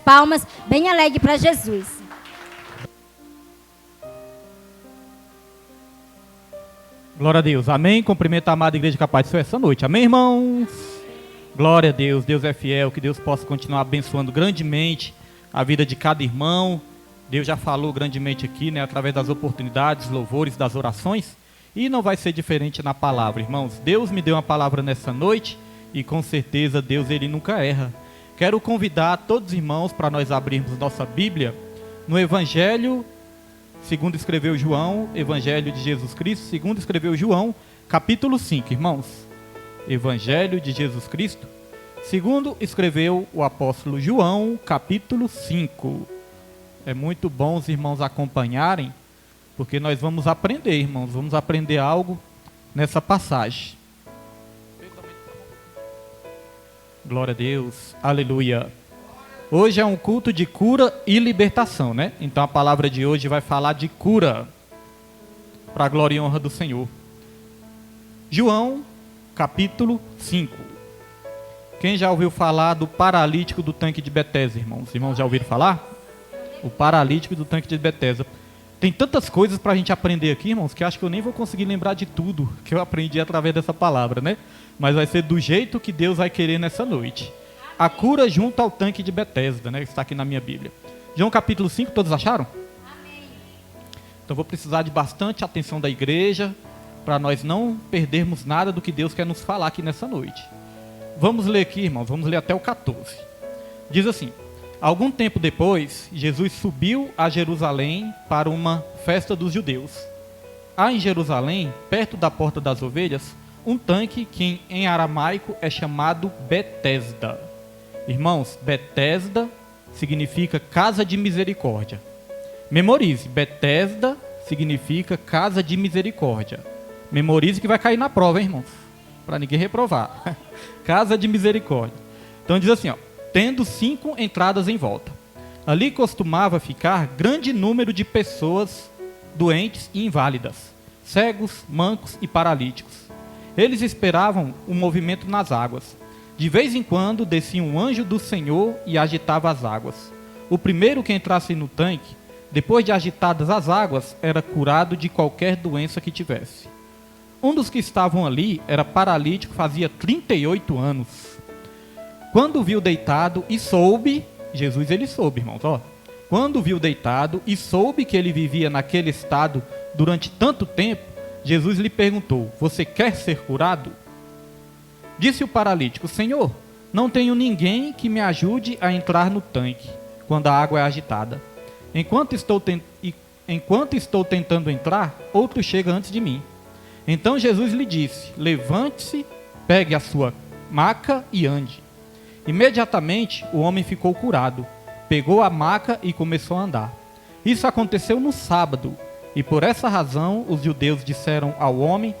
palmas bem alegre para Jesus. Glória a Deus, amém? Cumprimento a amada igreja capaz de ser essa noite, amém, irmãos? Glória a Deus, Deus é fiel, que Deus possa continuar abençoando grandemente a vida de cada irmão. Deus já falou grandemente aqui, né, através das oportunidades, louvores, das orações, e não vai ser diferente na palavra, irmãos. Deus me deu uma palavra nessa noite e com certeza Deus, ele nunca erra. Quero convidar todos os irmãos para nós abrirmos nossa Bíblia no Evangelho segundo escreveu João, Evangelho de Jesus Cristo, segundo escreveu João, capítulo 5, irmãos. Evangelho de Jesus Cristo, segundo escreveu o apóstolo João, capítulo 5. É muito bom os irmãos acompanharem, porque nós vamos aprender, irmãos, vamos aprender algo nessa passagem. Glória a Deus, aleluia. Hoje é um culto de cura e libertação, né? Então a palavra de hoje vai falar de cura, para a glória e honra do Senhor. João, capítulo 5. Quem já ouviu falar do paralítico do tanque de Betesda, irmãos? Os irmãos já ouviram falar? O paralítico do tanque de Betesda. Tem tantas coisas para a gente aprender aqui, irmãos, que acho que eu nem vou conseguir lembrar de tudo que eu aprendi através dessa palavra, né? Mas vai ser do jeito que Deus vai querer nessa noite. A cura junto ao tanque de Betesda, né? Está aqui na minha Bíblia. João capítulo 5, todos acharam? Amém. Então vou precisar de bastante atenção da igreja, para nós não perdermos nada do que Deus quer nos falar aqui nessa noite. Vamos ler aqui, irmãos, vamos ler até o 14. Diz assim: algum tempo depois, Jesus subiu a Jerusalém para uma festa dos judeus. Há em Jerusalém, perto da porta das ovelhas, um tanque que em aramaico é chamado Betesda. Irmãos, Betesda significa casa de misericórdia. Memorize, Betesda significa casa de misericórdia. Memorize que vai cair na prova, hein, irmãos? Para ninguém reprovar. Casa de misericórdia. Então diz assim, ó, tendo 5 entradas em volta. Ali costumava ficar grande número de pessoas doentes e inválidas, cegos, mancos e paralíticos. Eles esperavam o movimento nas águas. De vez em quando descia um anjo do Senhor e agitava as águas. O primeiro que entrasse no tanque, depois de agitadas as águas, era curado de qualquer doença que tivesse. Um dos que estavam ali era paralítico, fazia 38 anos. Quando viu deitado e soube, Jesus ele soube, irmãos, ó. Quando viu deitado e soube que ele vivia naquele estado durante tanto tempo, Jesus lhe perguntou: você quer ser curado? Disse o paralítico: Senhor, não tenho ninguém que me ajude a entrar no tanque quando a água é agitada. Enquanto estou tentando entrar, outro chega antes de mim. Então Jesus lhe disse: levante-se, pegue a sua maca e ande. Imediatamente o homem ficou curado, pegou a maca e começou a andar. Isso aconteceu no sábado, e por essa razão os judeus disseram ao homem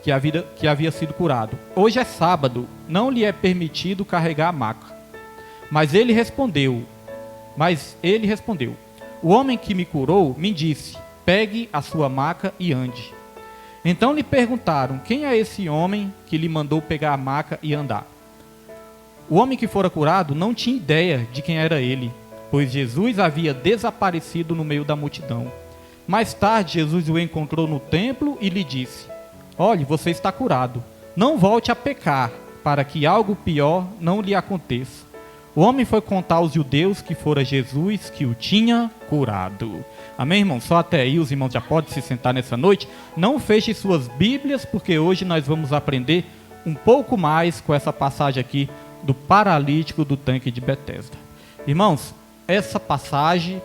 que havia sido curado: hoje é sábado, não lhe é permitido carregar a maca. Mas ele respondeu: o homem que me curou me disse: pegue a sua maca e ande. Então lhe perguntaram: quem é esse homem que lhe mandou pegar a maca e andar? O homem que fora curado não tinha ideia de quem era ele, pois Jesus havia desaparecido no meio da multidão. Mais tarde, Jesus o encontrou no templo e lhe disse: olhe, você está curado. Não volte a pecar, para que algo pior não lhe aconteça. O homem foi contar aos judeus que fora Jesus que o tinha curado. Amém, irmãos? Só até aí os irmãos já podem se sentar nessa noite. Não feche suas Bíblias, porque hoje nós vamos aprender um pouco mais com essa passagem aqui do paralítico do tanque de Betesda. Irmãos, essa passagem,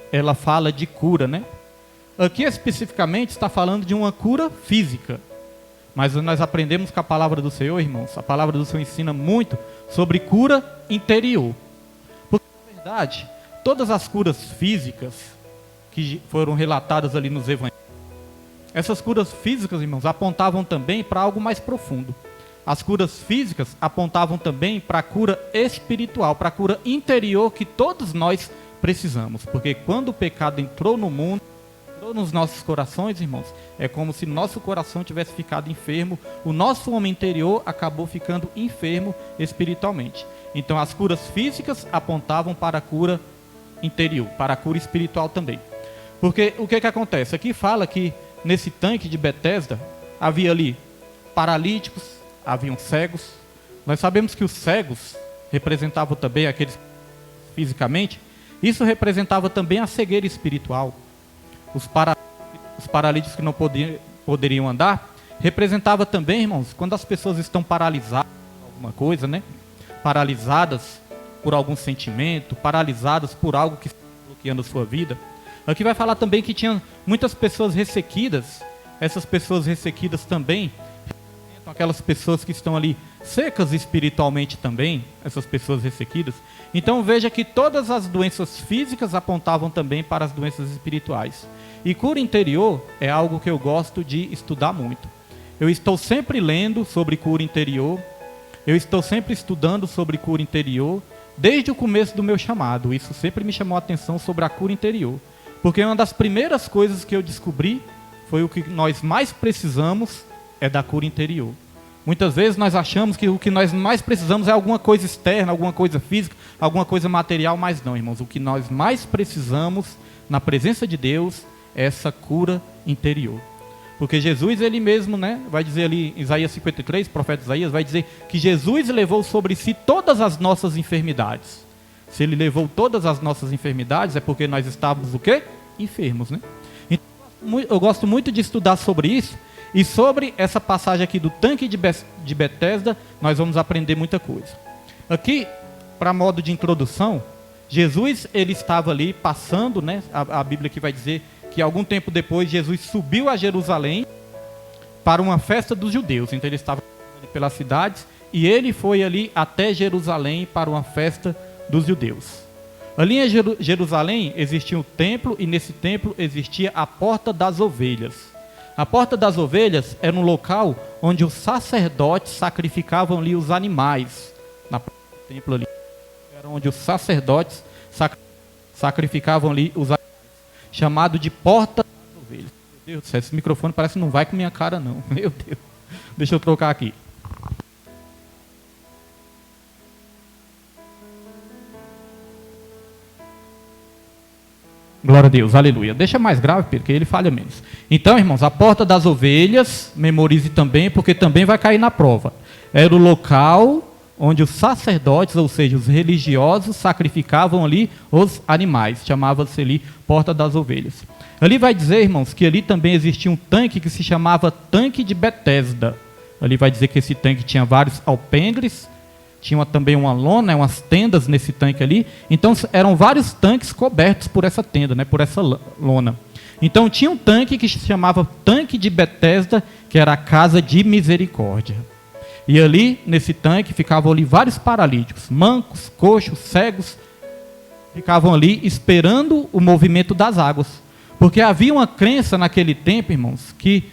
ela fala de cura, né? Aqui especificamente está falando de uma cura física. Mas nós aprendemos com a palavra do Senhor, irmãos, a palavra do Senhor ensina muito sobre cura interior. Porque, na verdade, todas as curas físicas que foram relatadas ali nos evangelhos, essas curas físicas, irmãos, apontavam também para algo mais profundo. As curas físicas apontavam também para a cura espiritual, para a cura interior que todos nós precisamos. Porque quando o pecado entrou no mundo, entrou nos nossos corações, irmãos, é como se nosso coração tivesse ficado enfermo, o nosso homem interior acabou ficando enfermo espiritualmente. Então as curas físicas apontavam para a cura interior, para a cura espiritual também. Porque o que acontece? Aqui fala que nesse tanque de Betesda havia ali paralíticos, haviam cegos. Nós sabemos que os cegos representavam também aqueles fisicamente. Isso representava também a cegueira espiritual. Os paralíticos que não poderiam andar, representava também, irmãos, quando as pessoas estão paralisadas por alguma coisa, né? Paralisadas por algum sentimento, paralisadas por algo que está bloqueando a sua vida. Aqui vai falar também que tinha muitas pessoas ressequidas. Essas pessoas ressequidas também representam aquelas pessoas que estão ali secas espiritualmente também, essas pessoas ressequidas. Então veja que todas as doenças físicas apontavam também para as doenças espirituais. E cura interior é algo que eu gosto de estudar muito. Eu estou sempre lendo sobre cura interior, eu estou sempre estudando sobre cura interior, desde o começo do meu chamado. Isso sempre me chamou a atenção sobre a cura interior. Porque uma das primeiras coisas que eu descobri foi o que nós mais precisamos é da cura interior. Muitas vezes nós achamos que o que nós mais precisamos é alguma coisa externa, alguma coisa física, alguma coisa material, mas não, irmãos. O que nós mais precisamos na presença de Deus é essa cura interior. Porque Jesus, ele mesmo, né, vai dizer ali em Isaías 53, o profeta Isaías, vai dizer que Jesus levou sobre si todas as nossas enfermidades. Se ele levou todas as nossas enfermidades, é porque nós estávamos o quê? Enfermos, né? Então, eu gosto muito de estudar sobre isso. E sobre essa passagem aqui do tanque de Betesda, nós vamos aprender muita coisa. Aqui, para modo de introdução, Jesus, ele estava ali passando, né? A Bíblia aqui vai dizer que algum tempo depois, Jesus subiu a Jerusalém para uma festa dos judeus. Então ele estava pelas cidades e ele foi ali até Jerusalém para uma festa dos judeus. Ali em Jerusalém existia um templo e nesse templo existia a Porta das Ovelhas. A Porta das Ovelhas era um local onde os sacerdotes sacrificavam ali os animais. Na porta do templo ali. Era onde os sacerdotes sacrificavam ali os animais. Chamado de Porta das Ovelhas. Meu Deus do céu, esse microfone parece que não vai com minha cara não. Meu Deus. Deixa eu trocar aqui. Glória a Deus, aleluia. Deixa mais grave, porque ele falha menos. Então, irmãos, a Porta das Ovelhas, memorize também, porque também vai cair na prova. Era o local onde os sacerdotes, ou seja, os religiosos, sacrificavam ali os animais. Chamava-se ali Porta das Ovelhas. Ali vai dizer, irmãos, que ali também existia um tanque que se chamava Tanque de Betesda. Ali vai dizer que esse tanque tinha vários alpendres, tinha também uma lona, umas tendas nesse tanque ali. Então eram vários tanques cobertos por essa tenda, né, por essa lona. Então tinha um tanque que se chamava Tanque de Betesda, que era a casa de misericórdia. E ali, nesse tanque, ficavam ali vários paralíticos, mancos, coxos, cegos, ficavam ali esperando o movimento das águas. Porque havia uma crença naquele tempo, irmãos, que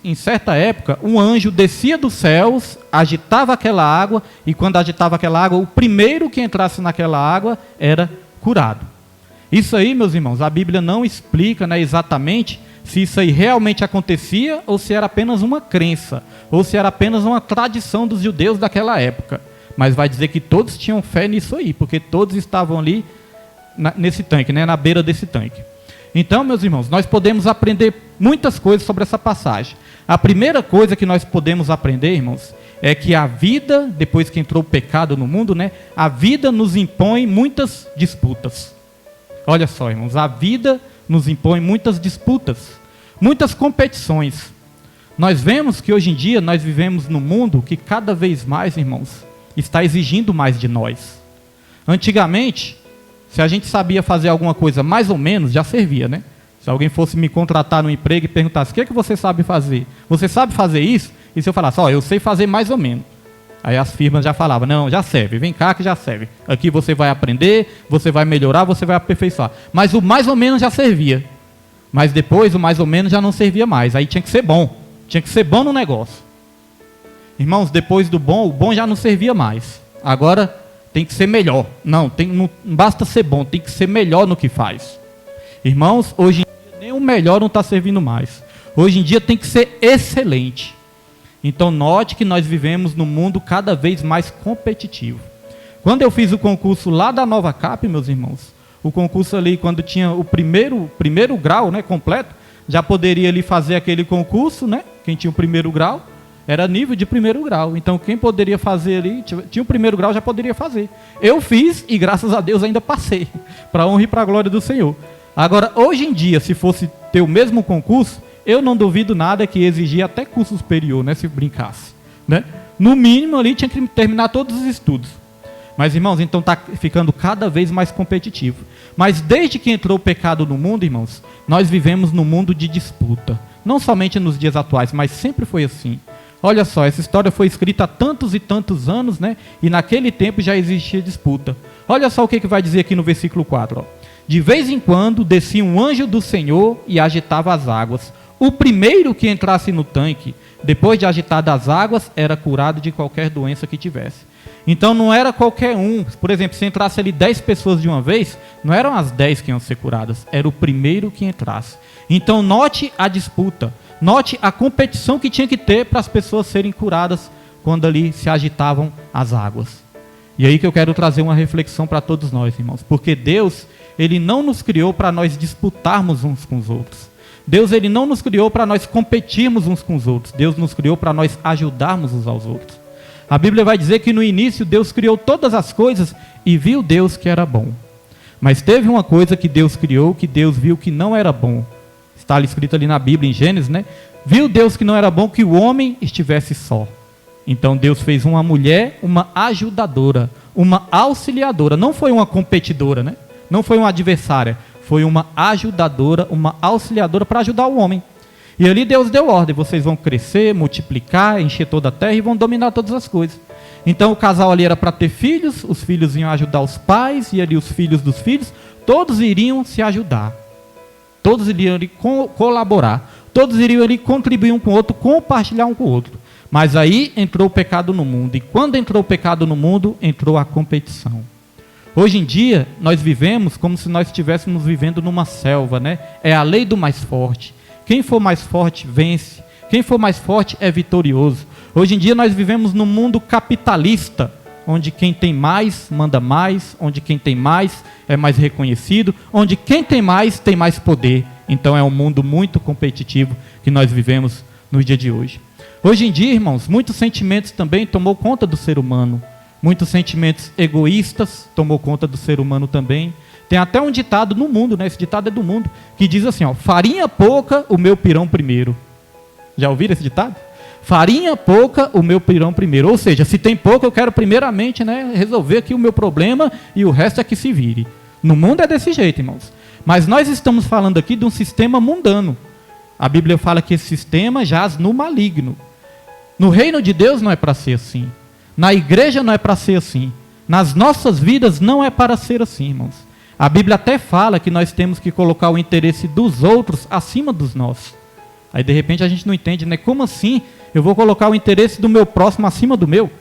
em certa época, um anjo descia dos céus, agitava aquela água, e quando agitava aquela água, o primeiro que entrasse naquela água era curado. Isso aí, meus irmãos, a Bíblia não explica, né, exatamente se isso aí realmente acontecia, ou se era apenas uma crença, ou se era apenas uma tradição dos judeus daquela época. Mas vai dizer que todos tinham fé nisso aí, porque todos estavam ali nesse tanque, né, na beira desse tanque. Então, meus irmãos, nós podemos aprender muitas coisas sobre essa passagem. A primeira coisa que nós podemos aprender, irmãos, é que a vida, depois que entrou o pecado no mundo, né, a vida nos impõe muitas disputas. Olha só, irmãos, a vida nos impõe muitas disputas, muitas competições. Nós vemos que hoje em dia nós vivemos num mundo que cada vez mais, irmãos, está exigindo mais de nós. Antigamente, se a gente sabia fazer alguma coisa mais ou menos, já servia, né? Se alguém fosse me contratar no emprego e perguntasse, o que é que você sabe fazer? Você sabe fazer isso? E se eu falasse, eu sei fazer mais ou menos. Aí as firmas já falavam, não, já serve, vem cá que já serve. Aqui você vai aprender, você vai melhorar, você vai aperfeiçoar. Mas o mais ou menos já servia. Mas depois o mais ou menos já não servia mais. Aí tinha que ser bom. Tinha que ser bom no negócio. Irmãos, depois do bom, o bom já não servia mais. Agora tem que ser melhor. Não basta ser bom, tem que ser melhor no que faz. Irmãos, hoje em dia Nem o melhor não está servindo mais. Hoje em dia tem que ser excelente. Então note que nós vivemos num mundo cada vez mais competitivo. Quando eu fiz o concurso lá da Nova Cap, meus irmãos, o concurso ali, quando tinha o primeiro grau, né, completo, já poderia ali fazer aquele concurso, né? Quem tinha o primeiro grau, era nível de primeiro grau. Então quem poderia fazer ali, tinha o primeiro grau, já poderia fazer. Eu fiz e graças a Deus ainda passei, para a honra e para a glória do Senhor. Agora, hoje em dia, se fosse ter o mesmo concurso, eu não duvido nada que exigia até curso superior, né, se brincasse, né? No mínimo ali tinha que terminar todos os estudos. Mas, irmãos, então está ficando cada vez mais competitivo. Mas desde que entrou o pecado no mundo, irmãos, nós vivemos num mundo de disputa. Não somente nos dias atuais, mas sempre foi assim. Olha só, essa história foi escrita há tantos e tantos anos, né? E naquele tempo já existia disputa. Olha só o que vai dizer aqui no versículo 4. Ó. De vez em quando descia um anjo do Senhor e agitava as águas. O primeiro que entrasse no tanque, depois de agitadas as águas, era curado de qualquer doença que tivesse. Então não era qualquer um. Por exemplo, se entrasse ali 10 pessoas de uma vez, não eram as 10 que iam ser curadas, era o primeiro que entrasse. Então note a disputa, note a competição que tinha que ter para as pessoas serem curadas quando ali se agitavam as águas. E aí que eu quero trazer uma reflexão para todos nós, irmãos. Porque Deus, Ele não nos criou para nós disputarmos uns com os outros. Deus, Ele não nos criou para nós competirmos uns com os outros. Deus nos criou para nós ajudarmos uns aos outros. A Bíblia vai dizer que no início Deus criou todas as coisas e viu Deus que era bom. Mas teve uma coisa que Deus criou que Deus viu que não era bom. Está escrito ali na Bíblia, em Gênesis, né? Viu Deus que não era bom que o homem estivesse só. Então Deus fez uma mulher, uma ajudadora, uma auxiliadora. Não foi uma competidora, né? Não foi uma adversária. Foi uma ajudadora, uma auxiliadora para ajudar o homem. E ali Deus deu ordem, vocês vão crescer, multiplicar, encher toda a terra e vão dominar todas as coisas. Então o casal ali era para ter filhos, os filhos iam ajudar os pais, e ali os filhos dos filhos, todos iriam se ajudar. Todos iriam ali colaborar, todos iriam ali contribuir um com o outro, compartilhar um com o outro. Mas aí entrou o pecado no mundo, e quando entrou o pecado no mundo, entrou a competição. Hoje em dia, nós vivemos como se nós estivéssemos vivendo numa selva, né? É a lei do mais forte. Quem for mais forte, vence. Quem for mais forte é vitorioso. Hoje em dia nós vivemos num mundo capitalista, onde quem tem mais, manda mais, onde quem tem mais é mais reconhecido, onde quem tem mais poder. Então é um mundo muito competitivo que nós vivemos no dia de hoje. Hoje em dia, irmãos, muitos sentimentos também tomou conta do ser humano. Muitos sentimentos egoístas tomou conta do ser humano também. Tem até um ditado no mundo, né? Esse ditado é do mundo, que diz assim, ó, farinha pouca, o meu pirão primeiro. Já ouviram esse ditado? Farinha pouca, o meu pirão primeiro. Ou seja, se tem pouco, eu quero primeiramente, né, resolver aqui o meu problema e o resto é que se vire. No mundo é desse jeito, irmãos. Mas nós estamos falando aqui de um sistema mundano. A Bíblia fala que esse sistema jaz no maligno. No reino de Deus não é para ser assim. Na igreja não é para ser assim. Nas nossas vidas não é para ser assim, irmãos. A Bíblia até fala que nós temos que colocar o interesse dos outros acima dos nossos. Aí de repente a gente não entende, né? Como assim eu vou colocar o interesse do meu próximo acima do meu?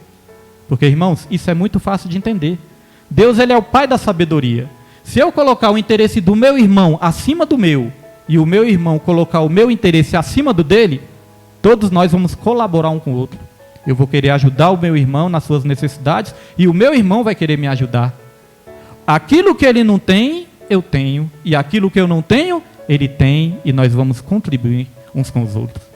Porque, irmãos, isso é muito fácil de entender. Deus, Ele é o Pai da sabedoria. Se eu colocar o interesse do meu irmão acima do meu, e o meu irmão colocar o meu interesse acima do dele, todos nós vamos colaborar um com o outro. Eu vou querer ajudar o meu irmão nas suas necessidades, e o meu irmão vai querer me ajudar. Aquilo que ele não tem, eu tenho. E aquilo que eu não tenho, ele tem. E nós vamos contribuir uns com os outros.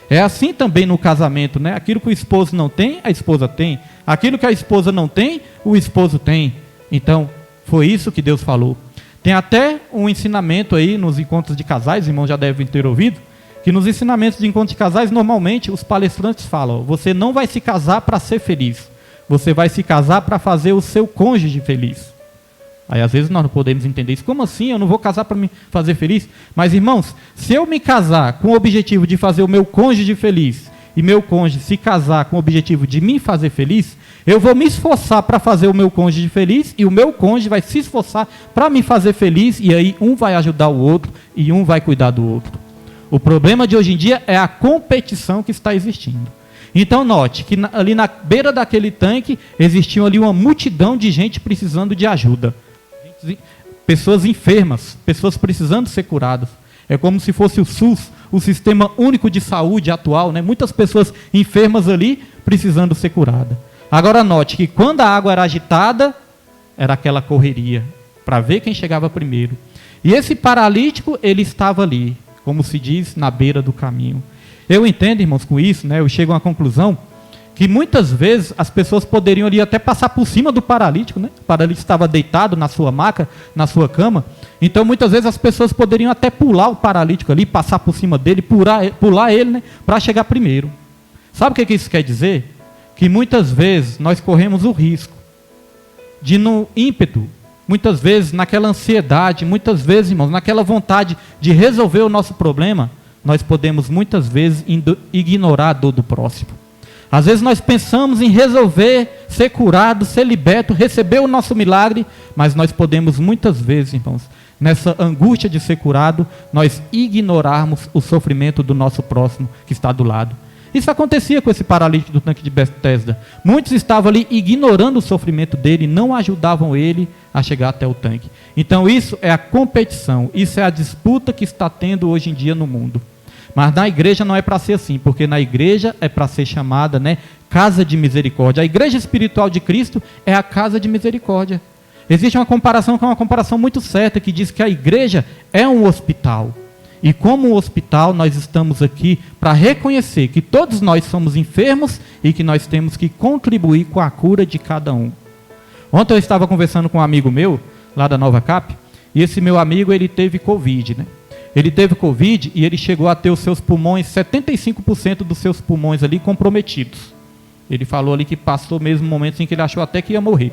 É assim também no casamento, né? Aquilo que o esposo não tem, a esposa tem. Aquilo que a esposa não tem, o esposo tem. Então, foi isso que Deus falou. Tem até um ensinamento aí nos encontros de casais, os irmãos já devem ter ouvido, que nos ensinamentos de encontros de casais, normalmente, os palestrantes falam, você não vai se casar para ser feliz. Você vai se casar para fazer o seu cônjuge feliz. Aí às vezes nós não podemos entender isso. Como assim? Eu não vou casar para me fazer feliz? Mas irmãos, se eu me casar com o objetivo de fazer o meu cônjuge feliz, e meu cônjuge se casar com o objetivo de me fazer feliz, eu vou me esforçar para fazer o meu cônjuge feliz, e o meu cônjuge vai se esforçar para me fazer feliz, e aí um vai ajudar o outro, e um vai cuidar do outro. O problema de hoje em dia é a competição que está existindo. Então note que ali na beira daquele tanque, existia ali uma multidão de gente precisando de ajuda. Pessoas enfermas, pessoas precisando ser curadas. É como se fosse o SUS, o Sistema Único de Saúde atual, né? Muitas pessoas enfermas ali precisando ser curadas. Agora note que quando a água era agitada, era aquela correria, para ver quem chegava primeiro. E esse paralítico, ele estava ali, como se diz, na beira do caminho. Eu entendo, irmãos, com isso, né? Eu chego a uma conclusão que muitas vezes as pessoas poderiam ali até passar por cima do paralítico, né? O paralítico estava deitado na sua maca, na sua cama. Então, muitas vezes as pessoas poderiam até pular o paralítico ali, passar por cima dele, pular ele, né? Para chegar primeiro. Sabe o que isso quer dizer? Que muitas vezes nós corremos o risco de, no ímpeto, muitas vezes naquela ansiedade, muitas vezes, irmãos, naquela vontade de resolver o nosso problema, nós podemos muitas vezes ignorar a dor do próximo. Às vezes nós pensamos em resolver, ser curado, ser liberto, receber o nosso milagre, mas nós podemos muitas vezes, irmãos, nessa angústia de ser curado, nós ignorarmos o sofrimento do nosso próximo que está do lado. Isso acontecia com esse paralítico do tanque de Betesda. Muitos estavam ali ignorando o sofrimento dele, não ajudavam ele a chegar até o tanque. Então isso é a competição, isso é a disputa que está tendo hoje em dia no mundo. Mas na igreja não é para ser assim, porque na igreja é para ser chamada, né, casa de misericórdia. A igreja espiritual de Cristo é a casa de misericórdia. Existe uma comparação que é uma comparação muito certa, que diz que a igreja é um hospital. E como um hospital, nós estamos aqui para reconhecer que todos nós somos enfermos e que nós temos que contribuir com a cura de cada um. Ontem eu estava conversando com um amigo meu, lá da Nova Cap, e esse meu amigo, ele teve Covid, né? Ele teve Covid e ele chegou a ter os seus pulmões, 75% dos seus pulmões ali comprometidos. Ele falou ali que passou mesmo momentos em que ele achou até que ia morrer.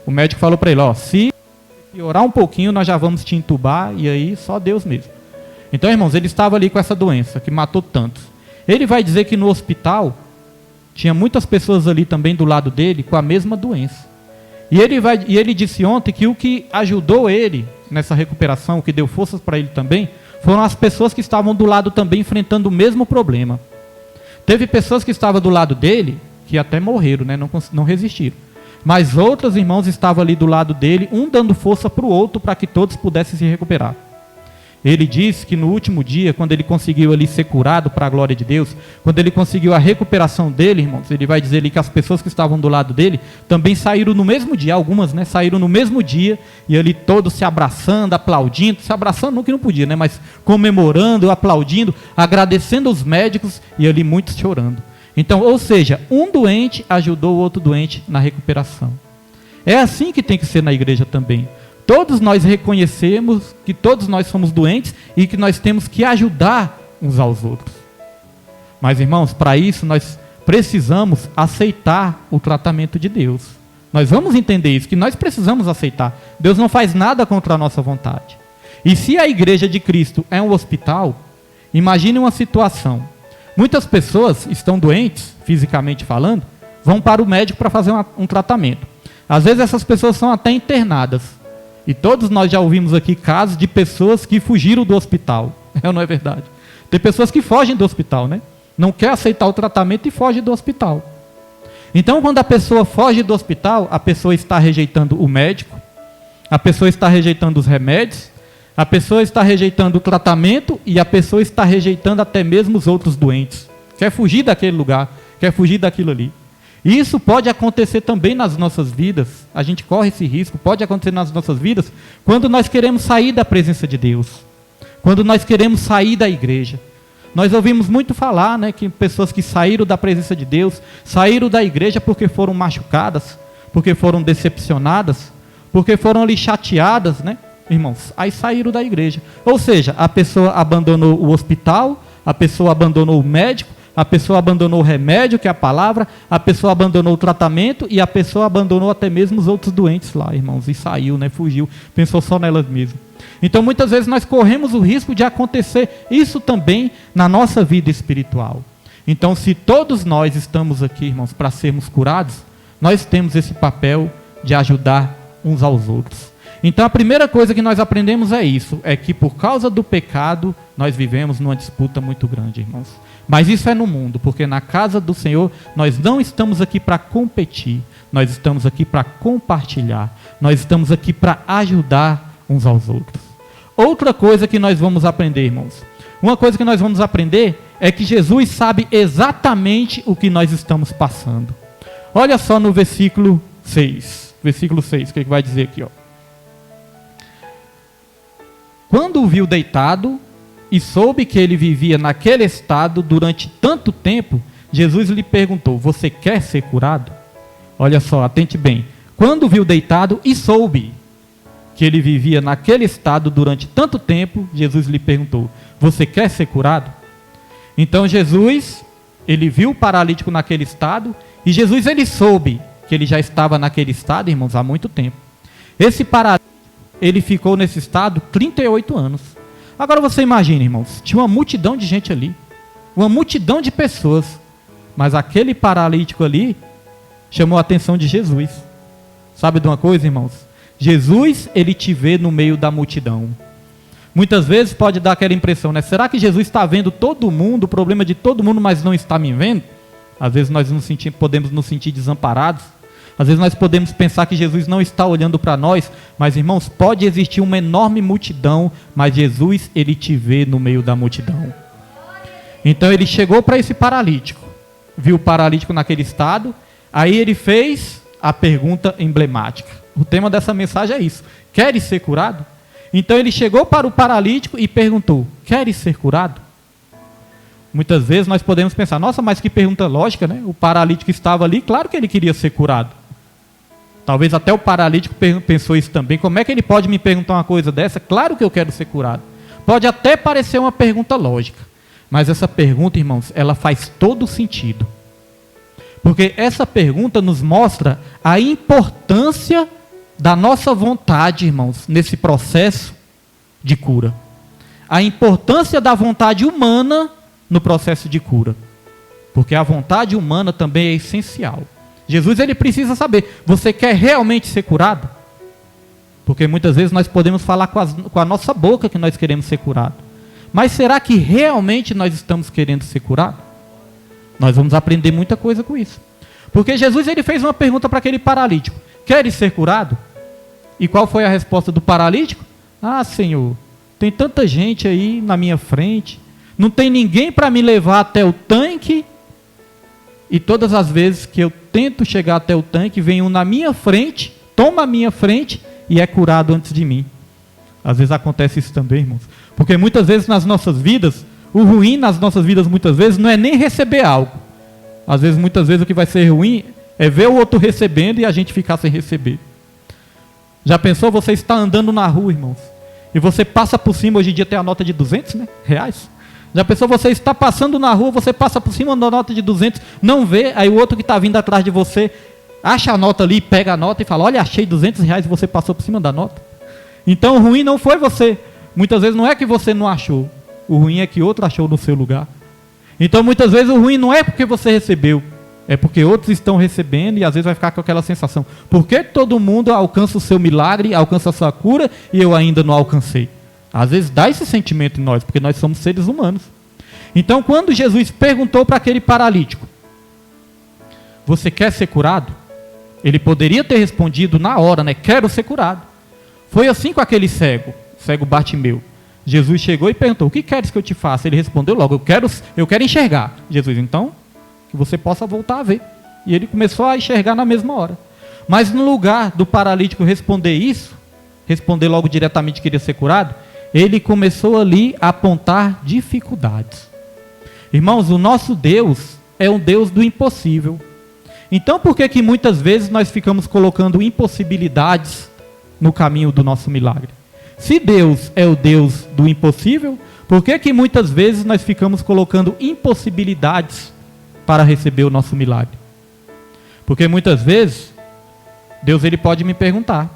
O médico falou para ele, ó, se piorar um pouquinho, nós já vamos te entubar, e aí só Deus mesmo. Então, irmãos, ele estava ali com essa doença, que matou tantos. Ele vai dizer que no hospital, tinha muitas pessoas ali também do lado dele, com a mesma doença. E ele disse ontem que o que ajudou ele nessa recuperação, o que deu forças para ele também, foram as pessoas que estavam do lado também enfrentando o mesmo problema. Teve pessoas que estavam do lado dele, que até morreram, né? Não resistiram. Mas outros irmãos estavam ali do lado dele, um dando força para o outro, para que todos pudessem se recuperar. Ele disse que no último dia, quando ele conseguiu ali ser curado para a glória de Deus, quando ele conseguiu a recuperação dele, irmãos, ele vai dizer ali que as pessoas que estavam do lado dele também saíram no mesmo dia, algumas, né, saíram no mesmo dia, e ali todos se abraçando, aplaudindo, se abraçando não que não podia, né, mas comemorando, aplaudindo, agradecendo os médicos, e ali muitos chorando. Então, ou seja, um doente ajudou o outro doente na recuperação. É assim que tem que ser na igreja também. Todos nós reconhecemos que todos nós somos doentes e que nós temos que ajudar uns aos outros. Mas, irmãos, para isso nós precisamos aceitar o tratamento de Deus. Nós vamos entender isso, que nós precisamos aceitar. Deus não faz nada contra a nossa vontade. E se a igreja de Cristo é um hospital, imagine uma situação. Muitas pessoas estão doentes, fisicamente falando, vão para o médico para fazer um tratamento. Às vezes essas pessoas são até internadas. E todos nós já ouvimos aqui casos de pessoas que fugiram do hospital. É ou não é verdade? Tem pessoas que fogem do hospital, né? Não quer aceitar o tratamento e foge do hospital. Então, quando a pessoa foge do hospital, a pessoa está rejeitando o médico, a pessoa está rejeitando os remédios, a pessoa está rejeitando o tratamento e a pessoa está rejeitando até mesmo os outros doentes. Quer fugir daquele lugar, quer fugir daquilo ali. E isso pode acontecer também nas nossas vidas. A gente corre esse risco, pode acontecer nas nossas vidas, quando nós queremos sair da presença de Deus. Quando nós queremos sair da igreja. Nós ouvimos muito falar, né, que pessoas que saíram da presença de Deus, saíram da igreja porque foram machucadas, porque foram decepcionadas, porque foram ali chateadas, né, irmãos? Aí saíram da igreja. Ou seja, a pessoa abandonou o hospital, a pessoa abandonou o médico, a pessoa abandonou o remédio, que é a palavra, a pessoa abandonou o tratamento e a pessoa abandonou até mesmo os outros doentes lá, irmãos, e saiu, né, fugiu, pensou só nelas mesmo. Então, muitas vezes nós corremos o risco de acontecer isso também na nossa vida espiritual. Então, se todos nós estamos aqui, irmãos, para sermos curados, nós temos esse papel de ajudar uns aos outros. Então, a primeira coisa que nós aprendemos é isso, é que por causa do pecado, nós vivemos numa disputa muito grande, irmãos. Mas isso é no mundo, porque na casa do Senhor, nós não estamos aqui para competir, nós estamos aqui para compartilhar, nós estamos aqui para ajudar uns aos outros. Outra coisa que nós vamos aprender, irmãos. Uma coisa que nós vamos aprender é que Jesus sabe exatamente o que nós estamos passando. Olha só no versículo 6. Versículo 6, o que vai dizer aqui, ó. Quando o viu deitado e soube que ele vivia naquele estado durante tanto tempo, Jesus lhe perguntou: você quer ser curado? Olha só, atente bem. Quando o viu deitado e soube que ele vivia naquele estado durante tanto tempo, Jesus lhe perguntou: você quer ser curado? Então Jesus, ele viu o paralítico naquele estado, e Jesus, ele soube que ele já estava naquele estado, irmãos, há muito tempo. Esse paralítico, ele ficou nesse estado 38 anos. Agora você imagina, irmãos, tinha uma multidão de gente ali, uma multidão de pessoas, mas aquele paralítico ali chamou a atenção de Jesus. Sabe de uma coisa, irmãos? Jesus, ele te vê no meio da multidão. Muitas vezes pode dar aquela impressão, né? Será que Jesus está vendo todo mundo, o problema de todo mundo, mas não está me vendo? Às vezes nós podemos nos sentir desamparados. Às vezes nós podemos pensar que Jesus não está olhando para nós, mas, irmãos, pode existir uma enorme multidão, mas Jesus, ele te vê no meio da multidão. Então ele chegou para esse paralítico, viu o paralítico naquele estado, aí ele fez a pergunta emblemática. O tema dessa mensagem é isso: queres ser curado? Então ele chegou para o paralítico e perguntou: queres ser curado? Muitas vezes nós podemos pensar: nossa, mas que pergunta lógica, né? O paralítico estava ali, claro que ele queria ser curado. Talvez até o paralítico pensou isso também: como é que ele pode me perguntar uma coisa dessa? Claro que eu quero ser curado. Pode até parecer uma pergunta lógica, mas essa pergunta, irmãos, ela faz todo sentido. Porque essa pergunta nos mostra a importância da nossa vontade, irmãos, nesse processo de cura. A importância da vontade humana no processo de cura. Porque a vontade humana também é essencial. Jesus, ele precisa saber: você quer realmente ser curado? Porque muitas vezes nós podemos falar com a nossa boca que nós queremos ser curado. Mas será que realmente nós estamos querendo ser curado? Nós vamos aprender muita coisa com isso. Porque Jesus, ele fez uma pergunta para aquele paralítico: queres ser curado? E qual foi a resposta do paralítico? Ah, Senhor, tem tanta gente aí na minha frente, não tem ninguém para me levar até o tanque, e todas as vezes que eu tento chegar até o tanque, vem um na minha frente, toma a minha frente e é curado antes de mim. Às vezes acontece isso também, irmãos. Porque muitas vezes nas nossas vidas, o ruim nas nossas vidas muitas vezes não é nem receber algo. Às vezes, muitas vezes o que vai ser ruim é ver o outro recebendo e a gente ficar sem receber. Já pensou, você está andando na rua, irmãos, e você passa por cima, hoje em dia tem a nota de 200, né, reais. Já pensou, você está passando na rua, você passa por cima da nota de 200, não vê, aí o outro que está vindo atrás de você, acha a nota ali, pega a nota e fala: olha, achei 200 reais e você passou por cima da nota. Então o ruim não foi você, muitas vezes não é que você não achou, o ruim é que outro achou no seu lugar. Então muitas vezes o ruim não é porque você recebeu, é porque outros estão recebendo, e às vezes vai ficar com aquela sensação: por que todo mundo alcança o seu milagre, alcança a sua cura, e eu ainda não alcancei? Às vezes dá esse sentimento em nós, porque nós somos seres humanos. Então quando Jesus perguntou para aquele paralítico: você quer ser curado? Ele poderia ter respondido na hora, né? Quero ser curado. Foi assim com aquele cego Bartimeu. Jesus chegou e perguntou: o que queres que eu te faça? Ele respondeu logo: eu quero enxergar. Jesus: então, que você possa voltar a ver. E ele começou a enxergar na mesma hora. Mas no lugar do paralítico responder isso, responder logo diretamente que queria ser curado, ele começou ali a apontar dificuldades. Irmãos, o nosso Deus é um Deus do impossível. Então por que muitas vezes nós ficamos colocando impossibilidades no caminho do nosso milagre? Se Deus é o Deus do impossível, por que muitas vezes nós ficamos colocando impossibilidades para receber o nosso milagre? Porque muitas vezes Deus, ele pode me perguntar: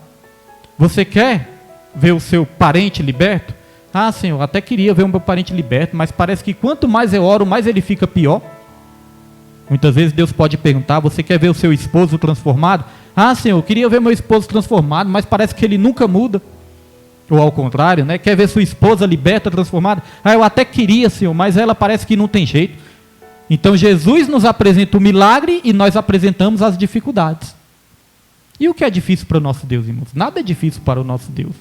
você quer ver o seu parente liberto? Ah, Senhor, até queria ver o meu parente liberto, mas parece que quanto mais eu oro, mais ele fica pior. Muitas vezes Deus pode perguntar: você quer ver o seu esposo transformado? Ah, Senhor, eu queria ver meu esposo transformado, mas parece que ele nunca muda. Ou ao contrário, né? Quer ver sua esposa liberta, transformada? Ah, eu até queria, Senhor, mas ela parece que não tem jeito. Então Jesus nos apresenta o milagre e nós apresentamos as dificuldades. E o que é difícil para o nosso Deus, irmãos? Nada é difícil para o nosso Deus.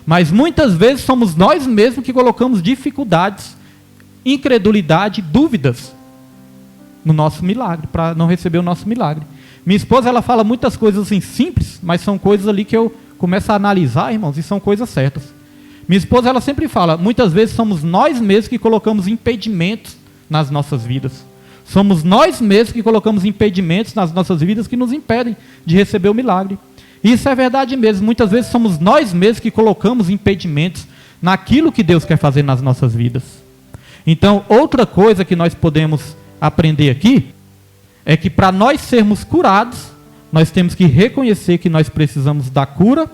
Mas muitas vezes somos nós mesmos que colocamos dificuldades, incredulidade, dúvidas no nosso milagre, para não receber o nosso milagre. Minha esposa, ela fala muitas coisas assim simples, mas são coisas ali que eu começo a analisar, irmãos, e são coisas certas. Minha esposa, ela sempre fala, muitas vezes somos nós mesmos que colocamos impedimentos nas nossas vidas. Somos nós mesmos que colocamos impedimentos nas nossas vidas que nos impedem de receber o milagre. Isso é verdade mesmo. Muitas vezes somos nós mesmos que colocamos impedimentos naquilo que Deus quer fazer nas nossas vidas. Então, outra coisa que nós podemos aprender aqui é que para nós sermos curados, nós temos que reconhecer que nós precisamos da cura,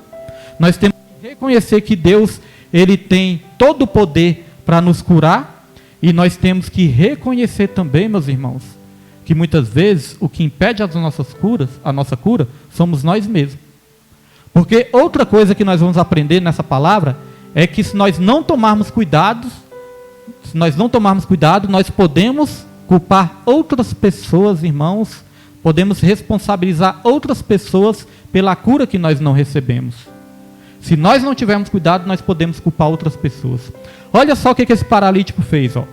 nós temos que reconhecer que Deus, Ele tem todo o poder para nos curar, e nós temos que reconhecer também, meus irmãos, que muitas vezes o que impede as nossas curas, a nossa cura, somos nós mesmos. Porque outra coisa que nós vamos aprender nessa palavra é que se nós não tomarmos cuidado, nós podemos culpar outras pessoas, irmãos, podemos responsabilizar outras pessoas pela cura que nós não recebemos. Se nós não tivermos cuidado, nós podemos culpar outras pessoas. Olha só o que esse paralítico fez. Ó.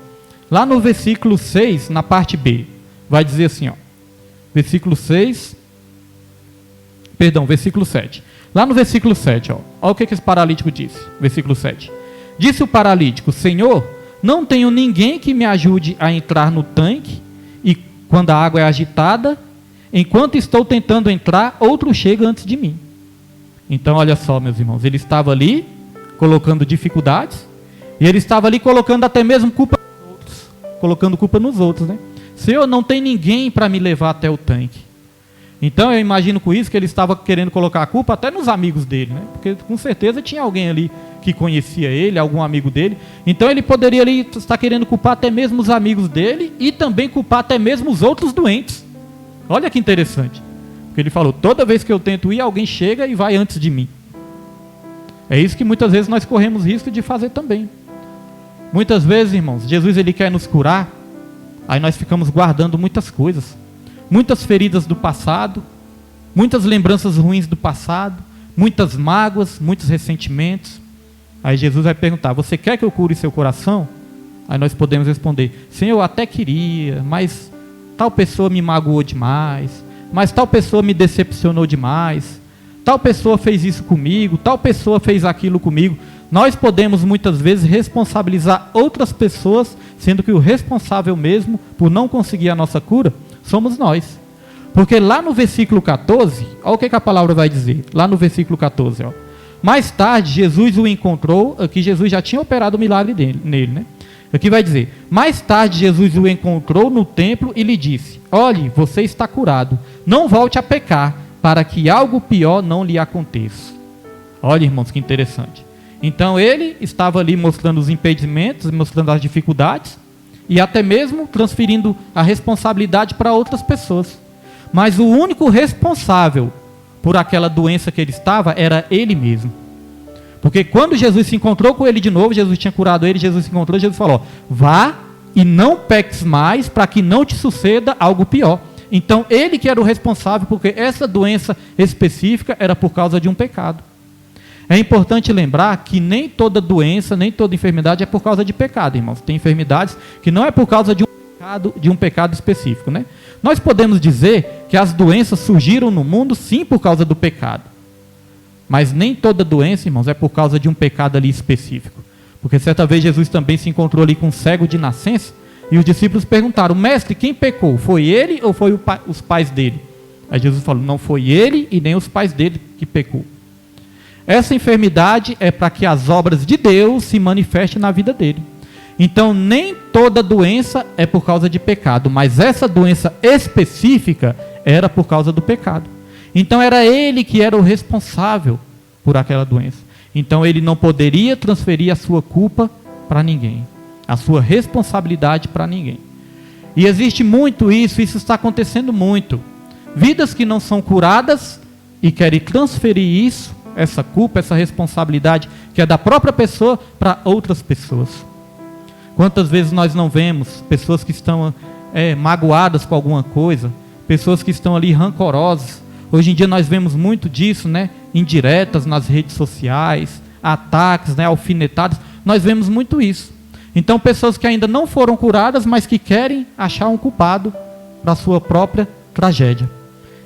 Lá no versículo 6, na parte B, vai dizer assim, ó, versículo 7. Lá no versículo 7, ó, olha o que esse paralítico disse. Versículo 7. Disse o paralítico, Senhor, não tenho ninguém que me ajude a entrar no tanque, e quando a água é agitada, enquanto estou tentando entrar, outro chega antes de mim. Então, olha só, meus irmãos, ele estava ali colocando dificuldades, e ele estava ali colocando até mesmo culpa nos outros, colocando culpa nos outros, né? Senhor, não tem ninguém para me levar até o tanque. Então, eu imagino com isso que ele estava querendo colocar a culpa até nos amigos dele, né? Porque com certeza tinha alguém ali que conhecia ele, algum amigo dele. Então, ele poderia ali estar querendo culpar até mesmo os amigos dele e também culpar até mesmo os outros doentes. Olha que interessante. Porque ele falou, toda vez que eu tento ir, alguém chega e vai antes de mim. É isso que muitas vezes nós corremos risco de fazer também. Muitas vezes, irmãos, Jesus ele quer nos curar, aí nós ficamos guardando muitas coisas. Muitas feridas do passado, muitas lembranças ruins do passado, muitas mágoas, muitos ressentimentos. Aí Jesus vai perguntar, você quer que eu cure seu coração? Aí nós podemos responder, Senhor, eu até queria, mas tal pessoa me magoou demais, mas tal pessoa me decepcionou demais, tal pessoa fez isso comigo, tal pessoa fez aquilo comigo. Nós podemos muitas vezes responsabilizar outras pessoas, sendo que o responsável mesmo por não conseguir a nossa cura somos nós. Porque lá no versículo 14, olha o que a palavra vai dizer. Lá no versículo 14, ó. Mais tarde, Jesus o encontrou. Aqui Jesus já tinha operado o milagre nele, né? Aqui vai dizer, mais tarde Jesus o encontrou no templo e lhe disse, olhe, você está curado, não volte a pecar, para que algo pior não lhe aconteça. Olha, irmãos, que interessante. Então ele estava ali mostrando os impedimentos, mostrando as dificuldades, e até mesmo transferindo a responsabilidade para outras pessoas. Mas o único responsável por aquela doença que ele estava era ele mesmo. Porque quando Jesus se encontrou com ele de novo, Jesus tinha curado ele, Jesus se encontrou, Jesus falou, vá e não peques mais para que não te suceda algo pior. Então ele que era o responsável, porque essa doença específica era por causa de um pecado. É importante lembrar que nem toda doença, nem toda enfermidade é por causa de pecado, irmãos. Tem enfermidades que não é por causa de um pecado específico, né? Nós podemos dizer que as doenças surgiram no mundo, sim, por causa do pecado. Mas nem toda doença, irmãos, é por causa de um pecado ali específico. Porque certa vez Jesus também se encontrou ali com um cego de nascença, e os discípulos perguntaram, mestre, quem pecou? Foi ele ou foi os pais dele? Aí Jesus falou, não foi ele e nem os pais dele que pecou. Essa enfermidade é para que as obras de Deus se manifestem na vida dele. Então, nem toda doença é por causa de pecado, mas essa doença específica era por causa do pecado. Então, era ele que era o responsável por aquela doença. Então, ele não poderia transferir a sua culpa para ninguém, a sua responsabilidade para ninguém. E existe muito isso está acontecendo muito. Vidas que não são curadas e querem transferir isso, essa culpa, essa responsabilidade que é da própria pessoa para outras pessoas. Quantas vezes nós não vemos pessoas que estão magoadas com alguma coisa, pessoas que estão ali rancorosas. Hoje em dia nós vemos muito disso, né? Indiretas nas redes sociais, ataques, né, alfinetadas. Nós vemos muito isso. Então, pessoas que ainda não foram curadas, mas que querem achar um culpado para a sua própria tragédia.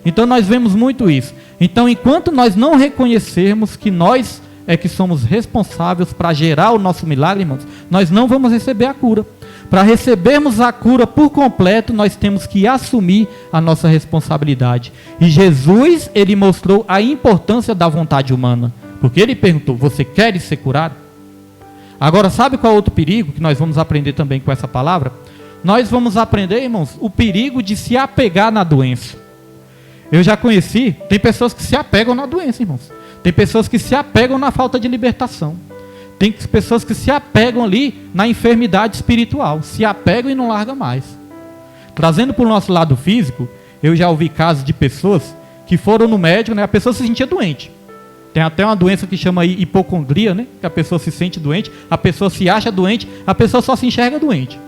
Então, nós vemos muito isso. Então, enquanto nós não reconhecermos que nós é que somos responsáveis para gerar o nosso milagre, irmãos, nós não vamos receber a cura. Para recebermos a cura por completo, nós temos que assumir a nossa responsabilidade. E Jesus, ele mostrou a importância da vontade humana. Porque ele perguntou, você quer ser curado? Agora, sabe qual é outro perigo que nós vamos aprender também com essa palavra? Nós vamos aprender, irmãos, o perigo de se apegar na doença. Eu já conheci, tem pessoas que se apegam na doença, irmãos. Tem pessoas que se apegam na falta de libertação. Tem pessoas que se apegam ali na enfermidade espiritual. Se apegam e não largam mais. Trazendo para o nosso lado físico, eu já ouvi casos de pessoas que foram no médico, né? A pessoa se sentia doente. Tem até uma doença que chama hipocondria, né? Que a pessoa se sente doente, a pessoa se acha doente, a pessoa só se enxerga doente.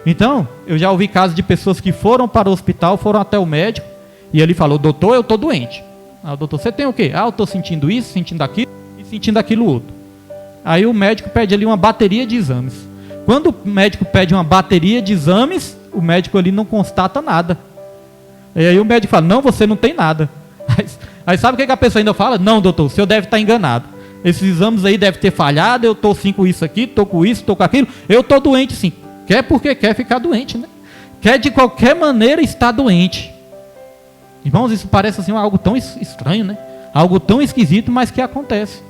Então, eu já ouvi casos de pessoas que foram para o hospital, foram até o médico, e ele falou, doutor, eu estou doente. Ah, doutor, você tem o quê? Ah, eu estou sentindo isso, sentindo aquilo e sentindo aquilo outro. Aí o médico pede ali uma bateria de exames. Quando o médico pede uma bateria de exames, o médico ali não constata nada. E aí o médico fala, não, você não tem nada. Aí sabe o que a pessoa ainda fala? Não, doutor, o senhor deve estar enganado. Esses exames aí devem ter falhado, eu estou sim com isso aqui, estou com isso, estou com aquilo. Eu estou doente sim. Quer porque quer ficar doente, né? Quer de qualquer maneira estar doente. Irmãos, isso parece assim algo tão estranho, né? Algo tão esquisito, mas que acontece.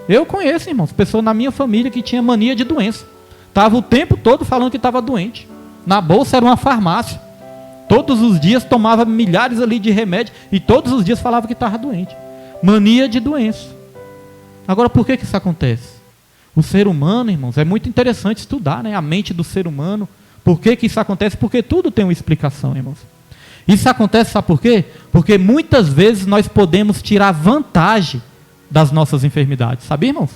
Eu conheço, irmãos, pessoas na minha família que tinha mania de doença. Estava o tempo todo falando que estava doente. Na bolsa era uma farmácia. Todos os dias tomava milhares ali de remédio e todos os dias falava que estava doente. Mania de doença. Agora, por que isso acontece? O ser humano, irmãos, é muito interessante estudar, né? A mente do ser humano. Por que isso acontece? Porque tudo tem uma explicação, irmãos. Isso acontece, sabe por quê? Porque muitas vezes nós podemos tirar vantagem das nossas enfermidades, sabia, irmãos?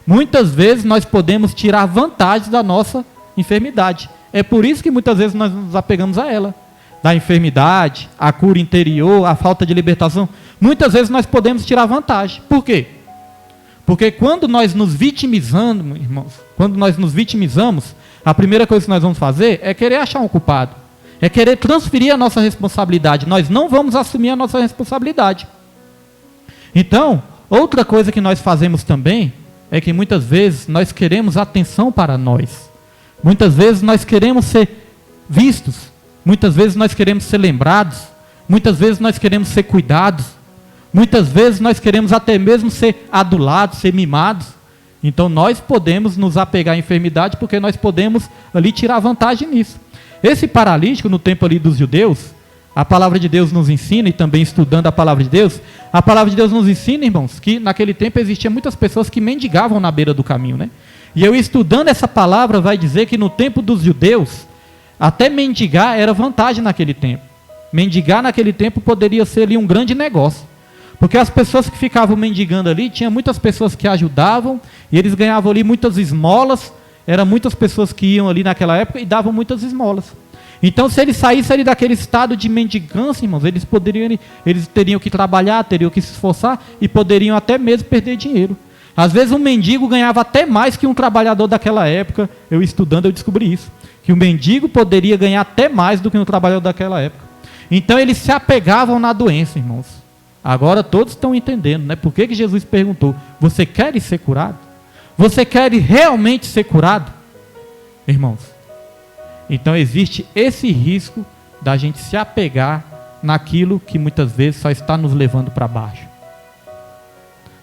Muitas vezes nós podemos tirar vantagem da nossa enfermidade. É por isso que muitas vezes nós nos apegamos a ela. Da enfermidade, a cura interior, a falta de libertação. Muitas vezes nós podemos tirar vantagem. Por quê? Porque quando nós nos vitimizamos, irmãos, quando nós nos vitimizamos, a primeira coisa que nós vamos fazer é querer achar um culpado. É querer transferir a nossa responsabilidade. Nós não vamos assumir a nossa responsabilidade. Então, outra coisa que nós fazemos também é que muitas vezes nós queremos atenção para nós. Muitas vezes nós queremos ser vistos. Muitas vezes nós queremos ser lembrados. Muitas vezes nós queremos ser cuidados. Muitas vezes nós queremos até mesmo ser adulados, ser mimados. Então nós podemos nos apegar à enfermidade porque nós podemos ali tirar vantagem nisso. Esse paralítico no tempo ali dos judeus, a palavra de Deus nos ensina, e também estudando a palavra de Deus nos ensina, irmãos, que naquele tempo existiam muitas pessoas que mendigavam na beira do caminho, né? E eu estudando essa palavra vai dizer que no tempo dos judeus, até mendigar era vantagem naquele tempo. Mendigar naquele tempo poderia ser ali um grande negócio. Porque as pessoas que ficavam mendigando ali, tinha muitas pessoas que ajudavam, e eles ganhavam ali muitas esmolas, eram muitas pessoas que iam ali naquela época e davam muitas esmolas. Então, se eles saíssem ali daquele estado de mendigância, irmãos, eles teriam que trabalhar, teriam que se esforçar e poderiam até mesmo perder dinheiro. Às vezes um mendigo ganhava até mais que um trabalhador daquela época. Eu estudando, eu descobri isso. Que o mendigo poderia ganhar até mais do que um trabalhador daquela época. Então, eles se apegavam na doença, irmãos. Agora todos estão entendendo, né? Por que Jesus perguntou, você quer ser curado? Você quer realmente ser curado? Irmãos, então existe esse risco da gente se apegar naquilo que muitas vezes só está nos levando para baixo.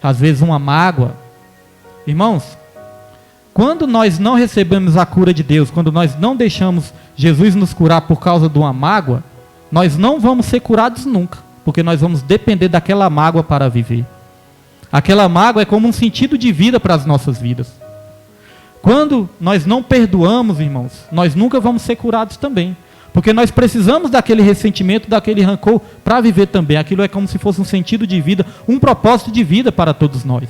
Às vezes uma mágoa. Irmãos, quando nós não recebemos a cura de Deus, quando nós não deixamos Jesus nos curar por causa de uma mágoa, nós não vamos ser curados nunca, porque nós vamos depender daquela mágoa para viver. Aquela mágoa é como um sentido de vida para as nossas vidas. Quando nós não perdoamos, irmãos, nós nunca vamos ser curados também. Porque nós precisamos daquele ressentimento, daquele rancor para viver também. Aquilo é como se fosse um sentido de vida, um propósito de vida para todos nós.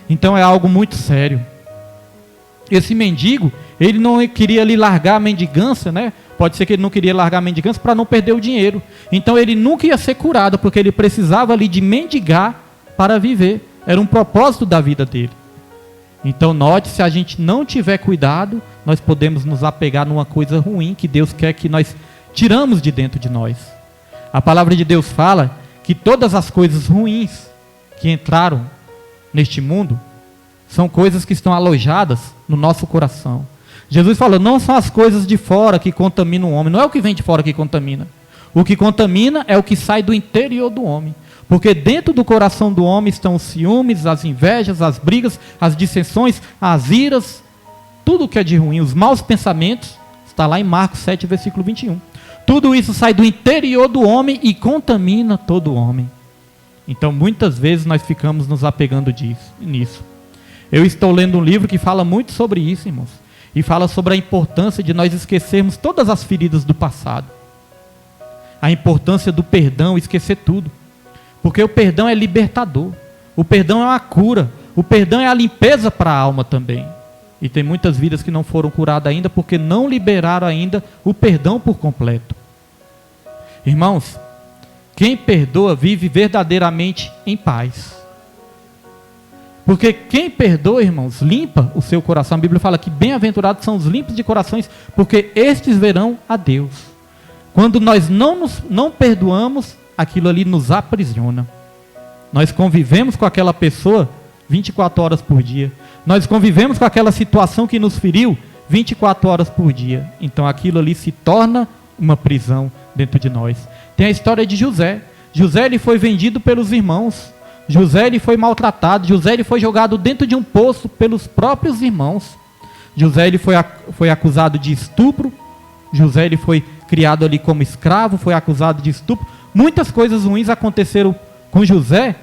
Então é algo muito sério. Esse mendigo, ele não queria ali largar a mendigância, né? Pode ser que ele não queria largar a mendigância para não perder o dinheiro. Então ele nunca ia ser curado, porque ele precisava ali de mendigar para viver. Era um propósito da vida dele. Então note, se a gente não tiver cuidado, nós podemos nos apegar numa coisa ruim que Deus quer que nós tiramos de dentro de nós. A palavra de Deus fala que todas as coisas ruins que entraram neste mundo são coisas que estão alojadas no nosso coração. Jesus falou, não são as coisas de fora que contaminam o homem, não é o que vem de fora que contamina. O que contamina é o que sai do interior do homem. Porque dentro do coração do homem estão os ciúmes, as invejas, as brigas, as dissensões, as iras, tudo que é de ruim, os maus pensamentos, está lá em Marcos 7, versículo 21. Tudo isso sai do interior do homem e contamina todo o homem. Então muitas vezes nós ficamos nos apegando nisso. Eu estou lendo um livro que fala muito sobre isso, irmãos. E fala sobre a importância de nós esquecermos todas as feridas do passado. A importância do perdão, esquecer tudo. Porque o perdão é libertador. O perdão é uma cura. O perdão é a limpeza para a alma também. E tem muitas vidas que não foram curadas ainda porque não liberaram ainda o perdão por completo. Irmãos, quem perdoa vive verdadeiramente em paz. Porque quem perdoa, irmãos, limpa o seu coração. A Bíblia fala que bem-aventurados são os limpos de corações, porque estes verão a Deus. Quando nós não perdoamos, aquilo ali nos aprisiona. Nós convivemos com aquela pessoa 24 horas por dia. Nós convivemos com aquela situação que nos feriu 24 horas por dia. Então aquilo ali se torna uma prisão dentro de nós. Tem a história de José. José ele foi vendido pelos irmãos. José ele foi maltratado. José ele foi jogado dentro de um poço pelos próprios irmãos. José ele foi acusado de estupro. José ele foi criado ali como escravo, foi acusado de estupro. Muitas coisas ruins aconteceram com José,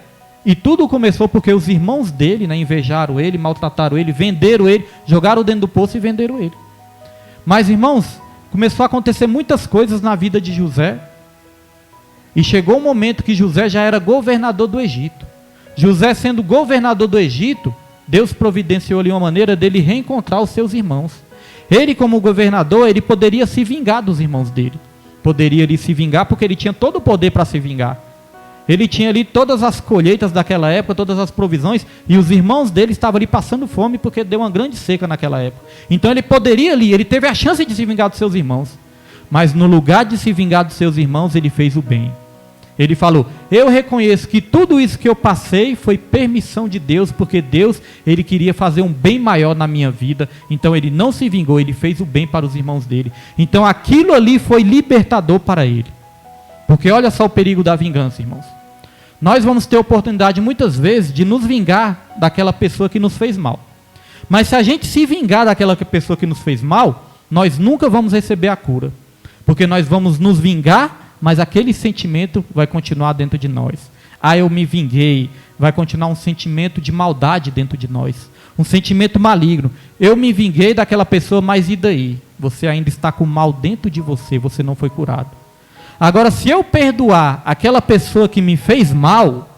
e tudo começou porque os irmãos dele, né, invejaram ele, maltrataram ele, venderam ele, jogaram dentro do poço e venderam ele. Mas, irmãos, começou a acontecer muitas coisas na vida de José, e chegou um momento que José já era governador do Egito. José sendo governador do Egito, Deus providenciou ali uma maneira dele reencontrar os seus irmãos. Ele, como governador, ele poderia se vingar dos irmãos dele. Poderia ali se vingar porque ele tinha todo o poder para se vingar. Ele tinha ali todas as colheitas daquela época, todas as provisões, e os irmãos dele estavam ali passando fome porque deu uma grande seca naquela época. Então ele poderia ali, ele teve a chance de se vingar dos seus irmãos. Mas no lugar de se vingar dos seus irmãos, ele fez o bem. Ele falou, eu reconheço que tudo isso que eu passei foi permissão de Deus, porque Deus, ele queria fazer um bem maior na minha vida. Então ele não se vingou, ele fez o bem para os irmãos dele. Então aquilo ali foi libertador para ele. Porque olha só o perigo da vingança, irmãos. Nós vamos ter oportunidade muitas vezes de nos vingar daquela pessoa que nos fez mal. Mas se a gente se vingar daquela pessoa que nos fez mal, nós nunca vamos receber a cura. Porque nós vamos nos vingar, mas aquele sentimento vai continuar dentro de nós. Ah, eu me vinguei. Vai continuar um sentimento de maldade dentro de nós. Um sentimento maligno. Eu me vinguei daquela pessoa, mas e daí? Você ainda está com mal dentro de você, você não foi curado. Agora, se eu perdoar aquela pessoa que me fez mal,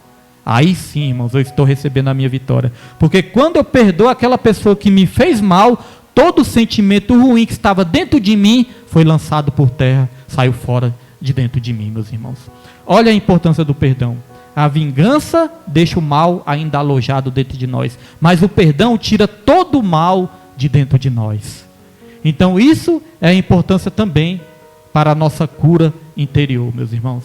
aí sim, irmãos, eu estou recebendo a minha vitória. Porque quando eu perdoo aquela pessoa que me fez mal, todo o sentimento ruim que estava dentro de mim foi lançado por terra, saiu fora de dentro de mim, meus irmãos. Olha a importância do perdão. A vingança deixa o mal ainda alojado dentro de nós, mas o perdão tira todo o mal de dentro de nós. Então isso é a importância também para a nossa cura interior, meus irmãos.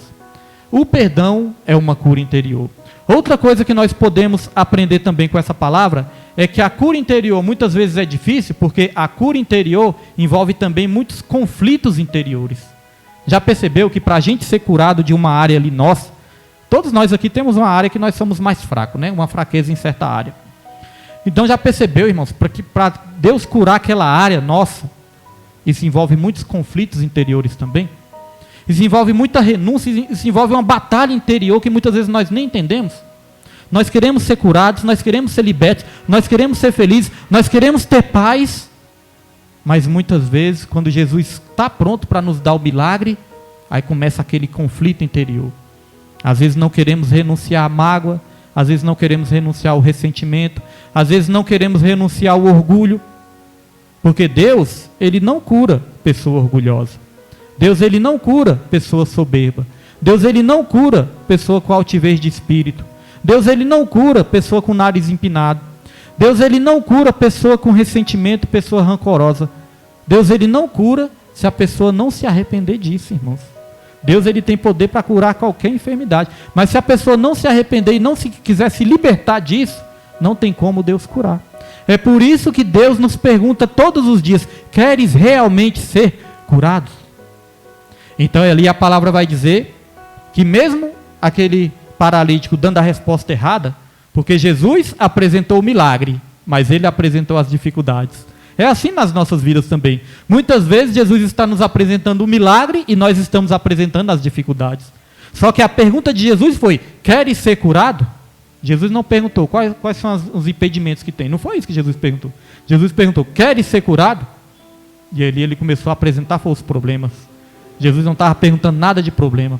O perdão é uma cura interior. Outra coisa que nós podemos aprender também com essa palavra é que a cura interior muitas vezes é difícil, porque a cura interior envolve também muitos conflitos interiores. Já percebeu que para a gente ser curado de uma área ali nossa, todos nós aqui temos uma área que nós somos mais fracos, né? Uma fraqueza em certa área. Então já percebeu, irmãos, para Deus curar aquela área nossa, isso envolve muitos conflitos interiores também. Isso envolve muita renúncia, isso envolve uma batalha interior que muitas vezes nós nem entendemos. Nós queremos ser curados, nós queremos ser libertos, nós queremos ser felizes, nós queremos ter paz. Mas muitas vezes, quando Jesus está pronto para nos dar o milagre, aí começa aquele conflito interior. Às vezes não queremos renunciar à mágoa, às vezes não queremos renunciar ao ressentimento, às vezes não queremos renunciar ao orgulho. Porque Deus, ele não cura pessoa orgulhosa. Deus, ele não cura pessoa soberba. Deus, ele não cura pessoa com altivez de espírito. Deus, ele não cura pessoa com nariz empinado. Deus ele não cura pessoa com ressentimento, pessoa rancorosa. Deus ele não cura se a pessoa não se arrepender disso, irmãos. Deus ele tem poder para curar qualquer enfermidade. Mas se a pessoa não se arrepender e não quiser se libertar disso, não tem como Deus curar. É por isso que Deus nos pergunta todos os dias: queres realmente ser curado? Então ali a palavra vai dizer que mesmo aquele paralítico dando a resposta errada, porque Jesus apresentou o milagre, mas ele apresentou as dificuldades. É assim nas nossas vidas também. Muitas vezes Jesus está nos apresentando o milagre e nós estamos apresentando as dificuldades. Só que a pergunta de Jesus foi: queres ser curado? Jesus não perguntou quais são os impedimentos que tem. Não foi isso que Jesus perguntou. Jesus perguntou: queres ser curado? E ali ele começou a apresentar os problemas. Jesus não estava perguntando nada de problema.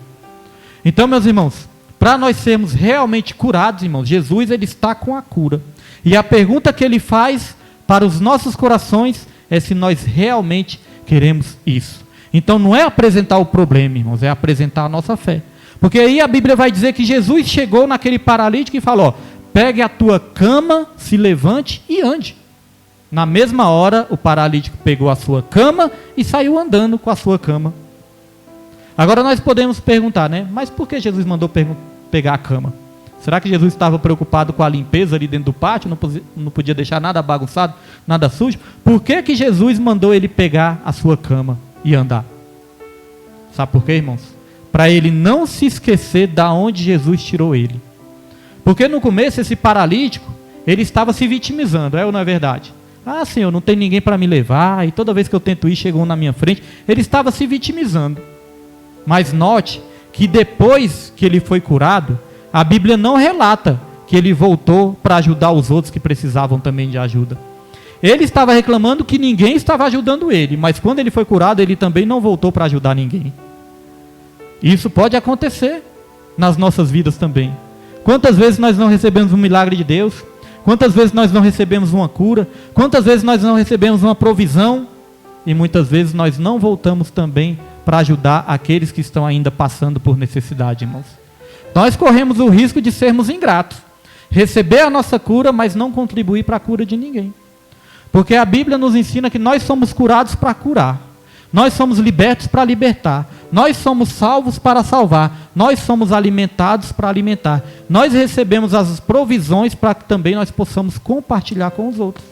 Então, meus irmãos, para nós sermos realmente curados, irmãos, Jesus ele está com a cura. E a pergunta que ele faz para os nossos corações é se nós realmente queremos isso. Então não é apresentar o problema, irmãos, é apresentar a nossa fé. Porque aí a Bíblia vai dizer que Jesus chegou naquele paralítico e falou: pegue a tua cama, se levante e ande. Na mesma hora o paralítico pegou a sua cama e saiu andando com a sua cama. Agora nós podemos perguntar, né? Mas por que Jesus mandou pegar a cama? Será que Jesus estava preocupado com a limpeza ali dentro do pátio? Não podia deixar nada bagunçado, nada sujo? Por que Jesus mandou ele pegar a sua cama e andar? Sabe por quê, irmãos? Para ele não se esquecer da onde Jesus tirou ele. Porque no começo esse paralítico, ele estava se vitimizando, é ou não é verdade? Ah, Senhor, não tem ninguém para me levar, e toda vez que eu tento ir, chega um na minha frente. Ele estava se vitimizando. Mas note que depois que ele foi curado, a Bíblia não relata que ele voltou para ajudar os outros que precisavam também de ajuda. Ele estava reclamando que ninguém estava ajudando ele, mas quando ele foi curado, ele também não voltou para ajudar ninguém. Isso pode acontecer nas nossas vidas também. Quantas vezes nós não recebemos um milagre de Deus? Quantas vezes nós não recebemos uma cura? Quantas vezes nós não recebemos uma provisão? E muitas vezes nós não voltamos também para ajudar aqueles que estão ainda passando por necessidade, irmãos. Nós corremos o risco de sermos ingratos. Receber a nossa cura, mas não contribuir para a cura de ninguém. Porque a Bíblia nos ensina que nós somos curados para curar. Nós somos libertos para libertar. Nós somos salvos para salvar. Nós somos alimentados para alimentar. Nós recebemos as provisões para que também nós possamos compartilhar com os outros.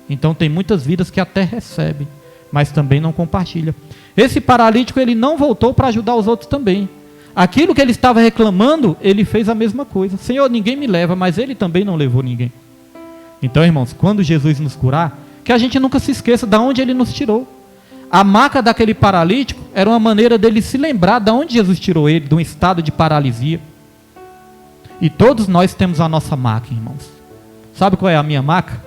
Então tem muitas vidas que até recebem, mas também não compartilham. Esse paralítico ele não voltou para ajudar os outros também. Aquilo que ele estava reclamando, ele fez a mesma coisa. Senhor, ninguém me leva, mas ele também não levou ninguém. Então, irmãos, quando Jesus nos curar, que a gente nunca se esqueça de onde ele nos tirou. A maca daquele paralítico era uma maneira dele se lembrar de onde Jesus tirou ele, de um estado de paralisia. E todos nós temos a nossa maca, irmãos. Sabe qual é a minha maca?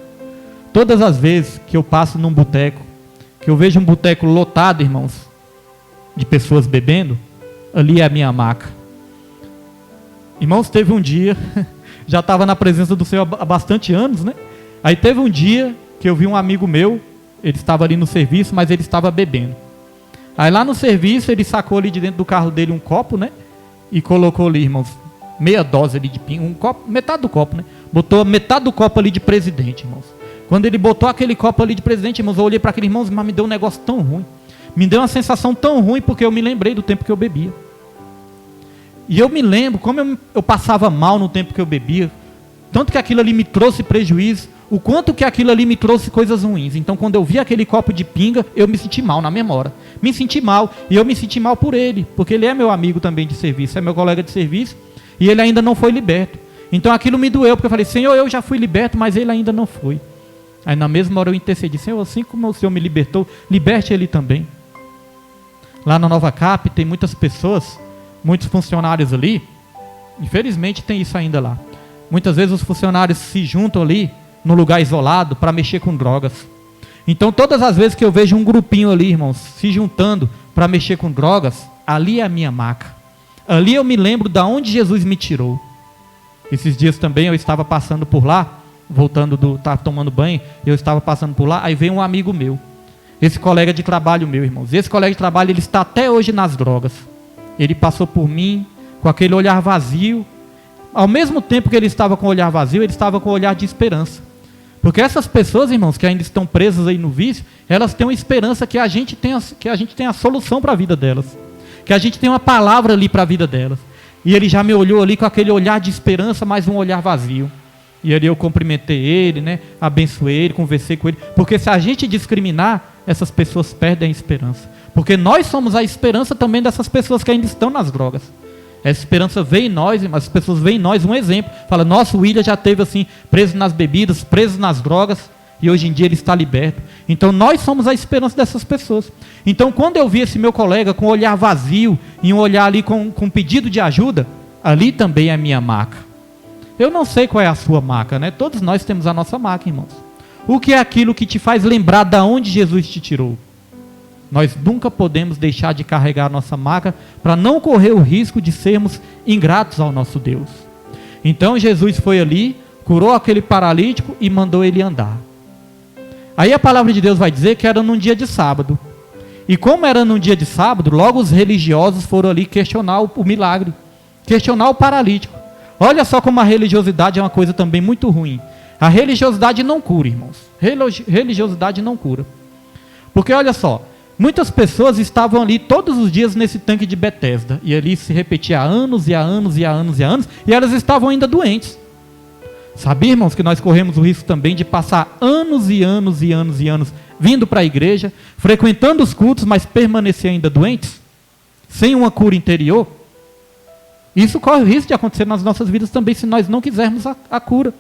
Todas as vezes que eu passo num boteco, que eu vejo um boteco lotado, irmãos, de pessoas bebendo, ali é a minha maca. Irmãos, teve um dia, já estava na presença do Senhor há bastante anos, né? Aí teve um dia que eu vi um amigo meu, ele estava ali no serviço, mas ele estava bebendo. Aí lá no serviço, ele sacou ali de dentro do carro dele um copo, né? E colocou ali, irmãos, meia dose ali de pinga, um copo, metade do copo, né? Botou metade do copo ali de presidente, irmãos. Quando ele botou aquele copo ali de presidente, irmãos, eu olhei para aquele irmãos, mas me deu um negócio tão ruim. Me deu uma sensação tão ruim, porque eu me lembrei do tempo que eu bebia. E eu me lembro como eu passava mal no tempo que eu bebia, tanto que aquilo ali me trouxe prejuízo, o quanto que aquilo ali me trouxe coisas ruins. Então quando eu vi aquele copo de pinga, eu me senti mal na mesma hora. Me senti mal, e eu me senti mal por ele, porque ele é meu amigo também de serviço, é meu colega de serviço, e ele ainda não foi liberto. Então aquilo me doeu, porque eu falei: Senhor, eu já fui liberto, mas ele ainda não foi. Aí na mesma hora eu intercedi: Senhor, assim como o Senhor me libertou, liberte ele também. Lá na Nova Cap tem muitas pessoas, muitos funcionários ali, infelizmente tem isso ainda lá. Muitas vezes os funcionários se juntam ali, num lugar isolado, para mexer com drogas. Então todas as vezes que eu vejo um grupinho ali, irmãos, se juntando para mexer com drogas, ali é a minha maca. Ali eu me lembro de onde Jesus me tirou. Esses dias também eu estava passando por lá, estava tomando banho, eu estava passando por lá, aí veio um amigo meu. Esse colega de trabalho meu, irmãos. Esse colega de trabalho, ele está até hoje nas drogas. Ele passou por mim com aquele olhar vazio. Ao mesmo tempo que ele estava com o olhar vazio, ele estava com o olhar de esperança. Porque essas pessoas, irmãos, que ainda estão presas aí no vício, elas têm uma esperança que a gente tenha a solução para a vida delas. Que a gente tenha uma palavra ali para a vida delas. E ele já me olhou ali com aquele olhar de esperança, mas um olhar vazio. E ali eu cumprimentei ele, né? Abençoei ele, conversei com ele. Porque se a gente discriminar, essas pessoas perdem a esperança. Porque nós somos a esperança também dessas pessoas que ainda estão nas drogas. Essa esperança vem em nós, as pessoas veem em nós um exemplo. Fala, nossa, o William já esteve assim, preso nas bebidas, preso nas drogas, e hoje em dia ele está liberto. Então nós somos a esperança dessas pessoas. Então quando eu vi esse meu colega com um olhar vazio, e um olhar ali com pedido de ajuda, ali também é a minha marca. Eu não sei qual é a sua marca, né? Todos nós temos a nossa marca, irmãos. O que é aquilo que te faz lembrar de onde Jesus te tirou? Nós nunca podemos deixar de carregar a nossa marca para não correr o risco de sermos ingratos ao nosso Deus. Então Jesus foi ali, curou aquele paralítico e mandou ele andar. Aí a palavra de Deus vai dizer que era num dia de sábado. E como era num dia de sábado, logo os religiosos foram ali questionar o milagre, questionar o paralítico. Olha só como a religiosidade é uma coisa também muito ruim. A religiosidade não cura, irmãos. Religiosidade não cura. Porque olha só, muitas pessoas estavam ali todos os dias nesse tanque de Betesda. E ali se repetia há anos e há anos e há anos e há anos. E elas estavam ainda doentes. Sabia, irmãos, que nós corremos o risco também de passar anos e anos e anos e anos vindo para a igreja, frequentando os cultos, mas permanecer ainda doentes? Sem uma cura interior? Isso corre o risco de acontecer nas nossas vidas também, se nós não quisermos a cura.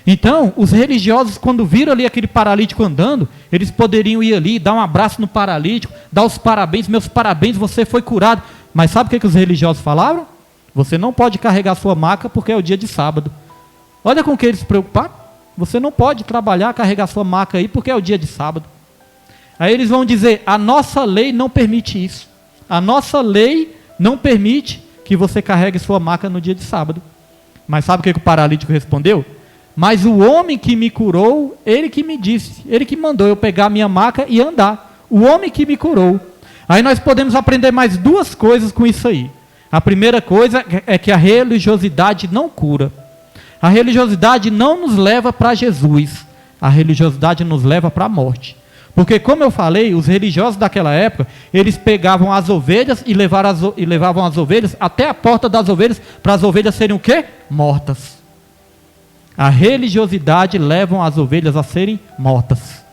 Então, os religiosos, quando viram ali aquele paralítico andando, eles poderiam ir ali, dar um abraço no paralítico, dar os parabéns, meus parabéns, você foi curado. Mas sabe o que os religiosos falaram? Você não pode carregar sua maca porque é o dia de sábado. Olha com que eles se preocuparam. Você não pode trabalhar, carregar sua maca aí porque é o dia de sábado. Aí eles vão dizer, a nossa lei não permite isso. A nossa lei não permite que você carregue sua maca no dia de sábado. Mas sabe o que o paralítico respondeu? Mas o homem que me curou, ele que me disse, ele que mandou eu pegar a minha maca e andar. O homem que me curou. Aí nós podemos aprender mais duas coisas com isso aí. A primeira coisa é que a religiosidade não cura. A religiosidade não nos leva para Jesus. A religiosidade nos leva para a morte. Porque, como eu falei, os religiosos daquela época, eles pegavam as ovelhas e levavam as ovelhas até a porta das ovelhas, para as ovelhas serem o quê? Mortas. A religiosidade leva as ovelhas a serem mortas.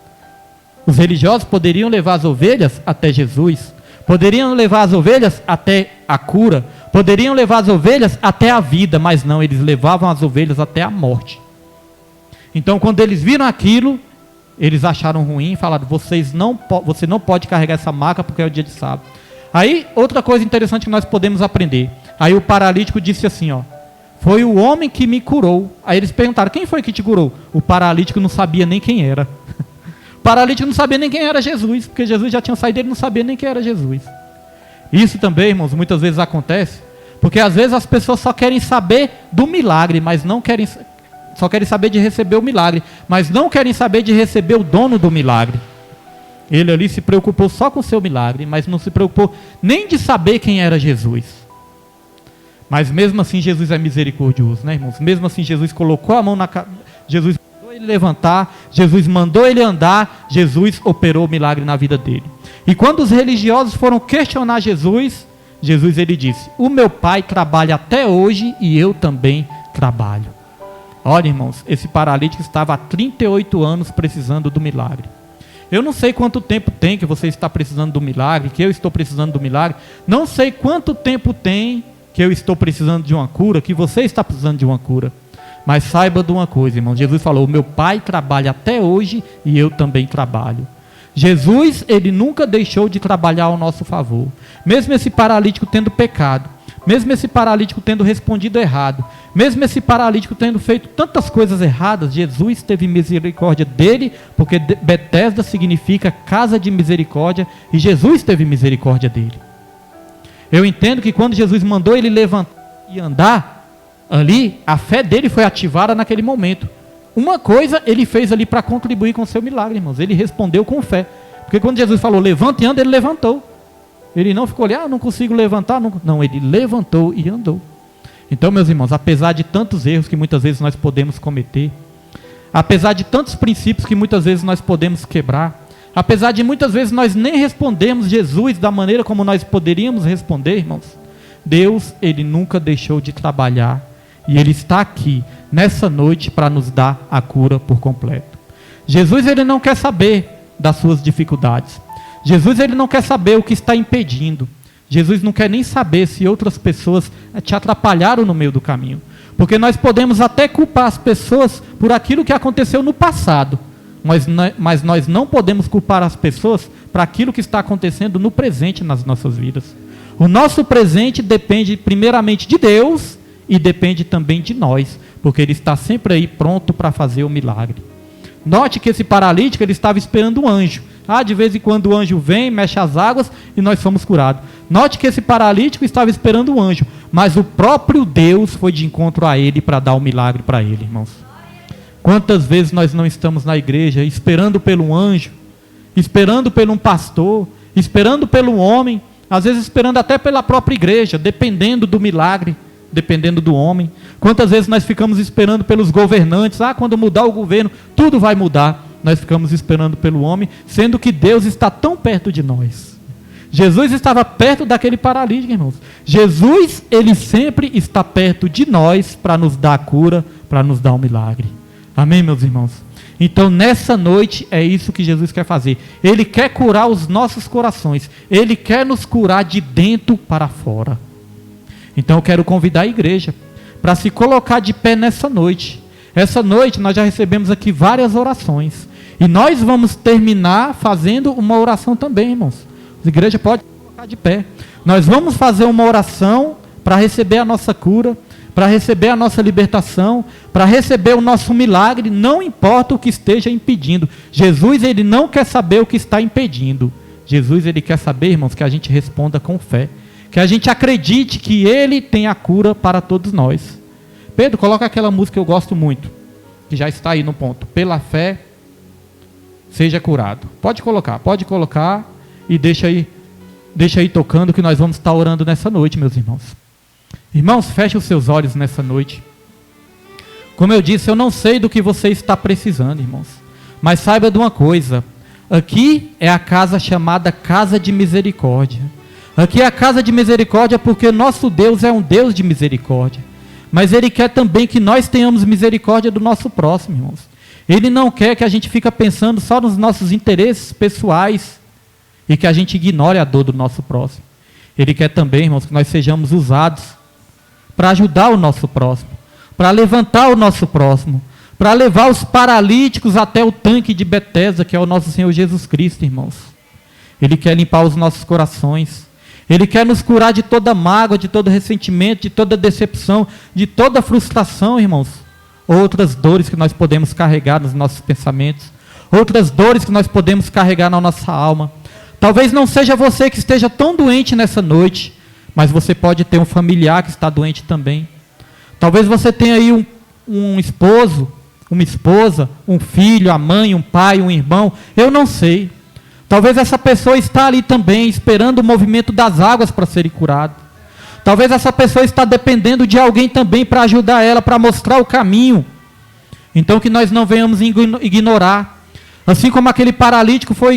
Os religiosos poderiam levar as ovelhas até Jesus, poderiam levar as ovelhas até a cura, poderiam levar as ovelhas até a vida, mas não, eles levavam as ovelhas até a morte. Então, quando eles viram aquilo, eles acharam ruim e falaram, você não pode carregar essa maca porque é o dia de sábado. Aí, outra coisa interessante que nós podemos aprender. Aí o paralítico disse assim, ó, foi o homem que me curou. Aí eles perguntaram, quem foi que te curou? O paralítico não sabia nem quem era. O paralítico não sabia nem quem era Jesus, porque Jesus já tinha saído, ele não sabia nem quem era Jesus. Isso também, irmãos, muitas vezes acontece, porque às vezes as pessoas só querem saber do milagre, mas não querem... Só querem saber de receber o milagre, mas não querem saber de receber o dono do milagre. Ele ali se preocupou só com o seu milagre, mas não se preocupou nem de saber quem era Jesus. Mas mesmo assim Jesus é misericordioso, né, irmãos? Mesmo assim Jesus colocou a mão na cabeça, Jesus mandou ele levantar, Jesus mandou ele andar, Jesus operou o milagre na vida dele. E quando os religiosos foram questionar Jesus, ele disse, o meu pai trabalha até hoje e eu também trabalho. Olha, irmãos, esse paralítico estava há 38 anos precisando do milagre. Eu não sei quanto tempo tem que você está precisando do milagre, que eu estou precisando do milagre. Não sei quanto tempo tem que eu estou precisando de uma cura, que você está precisando de uma cura. Mas saiba de uma coisa, irmão. Jesus falou, meu pai trabalha até hoje e eu também trabalho. Jesus, ele nunca deixou de trabalhar ao nosso favor. Mesmo esse paralítico tendo pecado, mesmo esse paralítico tendo respondido errado, mesmo esse paralítico tendo feito tantas coisas erradas, Jesus teve misericórdia dele, porque Betesda significa casa de misericórdia, e Jesus teve misericórdia dele. Eu entendo que quando Jesus mandou ele levantar e andar, ali, a fé dele foi ativada naquele momento. Uma coisa ele fez ali para contribuir com o seu milagre, irmãos, ele respondeu com fé. Porque quando Jesus falou, levanta e anda, ele levantou. Ele não ficou ali, não consigo levantar. Não, ele levantou e andou. Então, meus irmãos, apesar de tantos erros que muitas vezes nós podemos cometer, apesar de tantos princípios que muitas vezes nós podemos quebrar, apesar de muitas vezes nós nem respondemos Jesus da maneira como nós poderíamos responder, irmãos, Deus, Ele nunca deixou de trabalhar e Ele está aqui nessa noite para nos dar a cura por completo. Jesus, Ele não quer saber das suas dificuldades. Jesus, Ele não quer saber o que está impedindo. Jesus não quer nem saber se outras pessoas te atrapalharam no meio do caminho. Porque nós podemos até culpar as pessoas por aquilo que aconteceu no passado, mas nós não podemos culpar as pessoas por aquilo que está acontecendo no presente nas nossas vidas. O nosso presente depende primeiramente de Deus e depende também de nós, porque Ele está sempre aí pronto para fazer o milagre. Note que esse paralítico, ele estava esperando um anjo. De vez em quando o anjo vem, mexe as águas e nós somos curados. Note que esse paralítico estava esperando um anjo, mas o próprio Deus foi de encontro a ele para dar o milagre para ele, irmãos. Quantas vezes nós não estamos na igreja esperando pelo anjo, esperando pelo um pastor, esperando pelo homem, às vezes esperando até pela própria igreja, dependendo do milagre, dependendo do homem. Quantas vezes nós ficamos esperando pelos governantes, quando mudar o governo, tudo vai mudar. Nós ficamos esperando pelo homem, sendo que Deus está tão perto de nós. Jesus estava perto daquele paralítico, irmãos. Jesus, Ele sempre está perto de nós para nos dar a cura, para nos dar um milagre. Amém, meus irmãos? Então, nessa noite, é isso que Jesus quer fazer. Ele quer curar os nossos corações. Ele quer nos curar de dentro para fora. Então, eu quero convidar a igreja para se colocar de pé nessa noite. Essa noite, nós já recebemos aqui várias orações. E nós vamos terminar fazendo uma oração também, irmãos. A igreja pode colocar de pé. Nós vamos fazer uma oração para receber a nossa cura, para receber a nossa libertação, para receber o nosso milagre, não importa o que esteja impedindo. Jesus, Ele não quer saber o que está impedindo. Jesus, Ele quer saber, irmãos, que a gente responda com fé. Que a gente acredite que Ele tem a cura para todos nós. Pedro, coloca aquela música que eu gosto muito, que já está aí no ponto. Pela fé, seja curado. Pode colocar e deixa aí tocando, que nós vamos estar orando nessa noite, meus irmãos. Irmãos, feche os seus olhos nessa noite. Como eu disse, eu não sei do que você está precisando, irmãos, mas saiba de uma coisa: aqui é a casa chamada Casa de Misericórdia. Aqui é a casa de misericórdia porque nosso Deus é um Deus de misericórdia. Mas Ele quer também que nós tenhamos misericórdia do nosso próximo, irmãos. Ele não quer que a gente fique pensando só nos nossos interesses pessoais e que a gente ignore a dor do nosso próximo. Ele quer também, irmãos, que nós sejamos usados para ajudar o nosso próximo, para levantar o nosso próximo, para levar os paralíticos até o tanque de Betesda, que é o nosso Senhor Jesus Cristo, irmãos. Ele quer limpar os nossos corações. Ele quer nos curar de toda mágoa, de todo ressentimento, de toda decepção, de toda frustração, irmãos. Outras dores que nós podemos carregar nos nossos pensamentos. Outras dores que nós podemos carregar na nossa alma. Talvez não seja você que esteja tão doente nessa noite, mas você pode ter um familiar que está doente também. Talvez você tenha aí um esposo, uma esposa, um filho, a mãe, um pai, um irmão. Eu não sei. Talvez essa pessoa está ali também, esperando o movimento das águas para ser curado. Talvez essa pessoa está dependendo de alguém também para ajudar ela, para mostrar o caminho. Então que nós não venhamos ignorar. Assim como aquele paralítico foi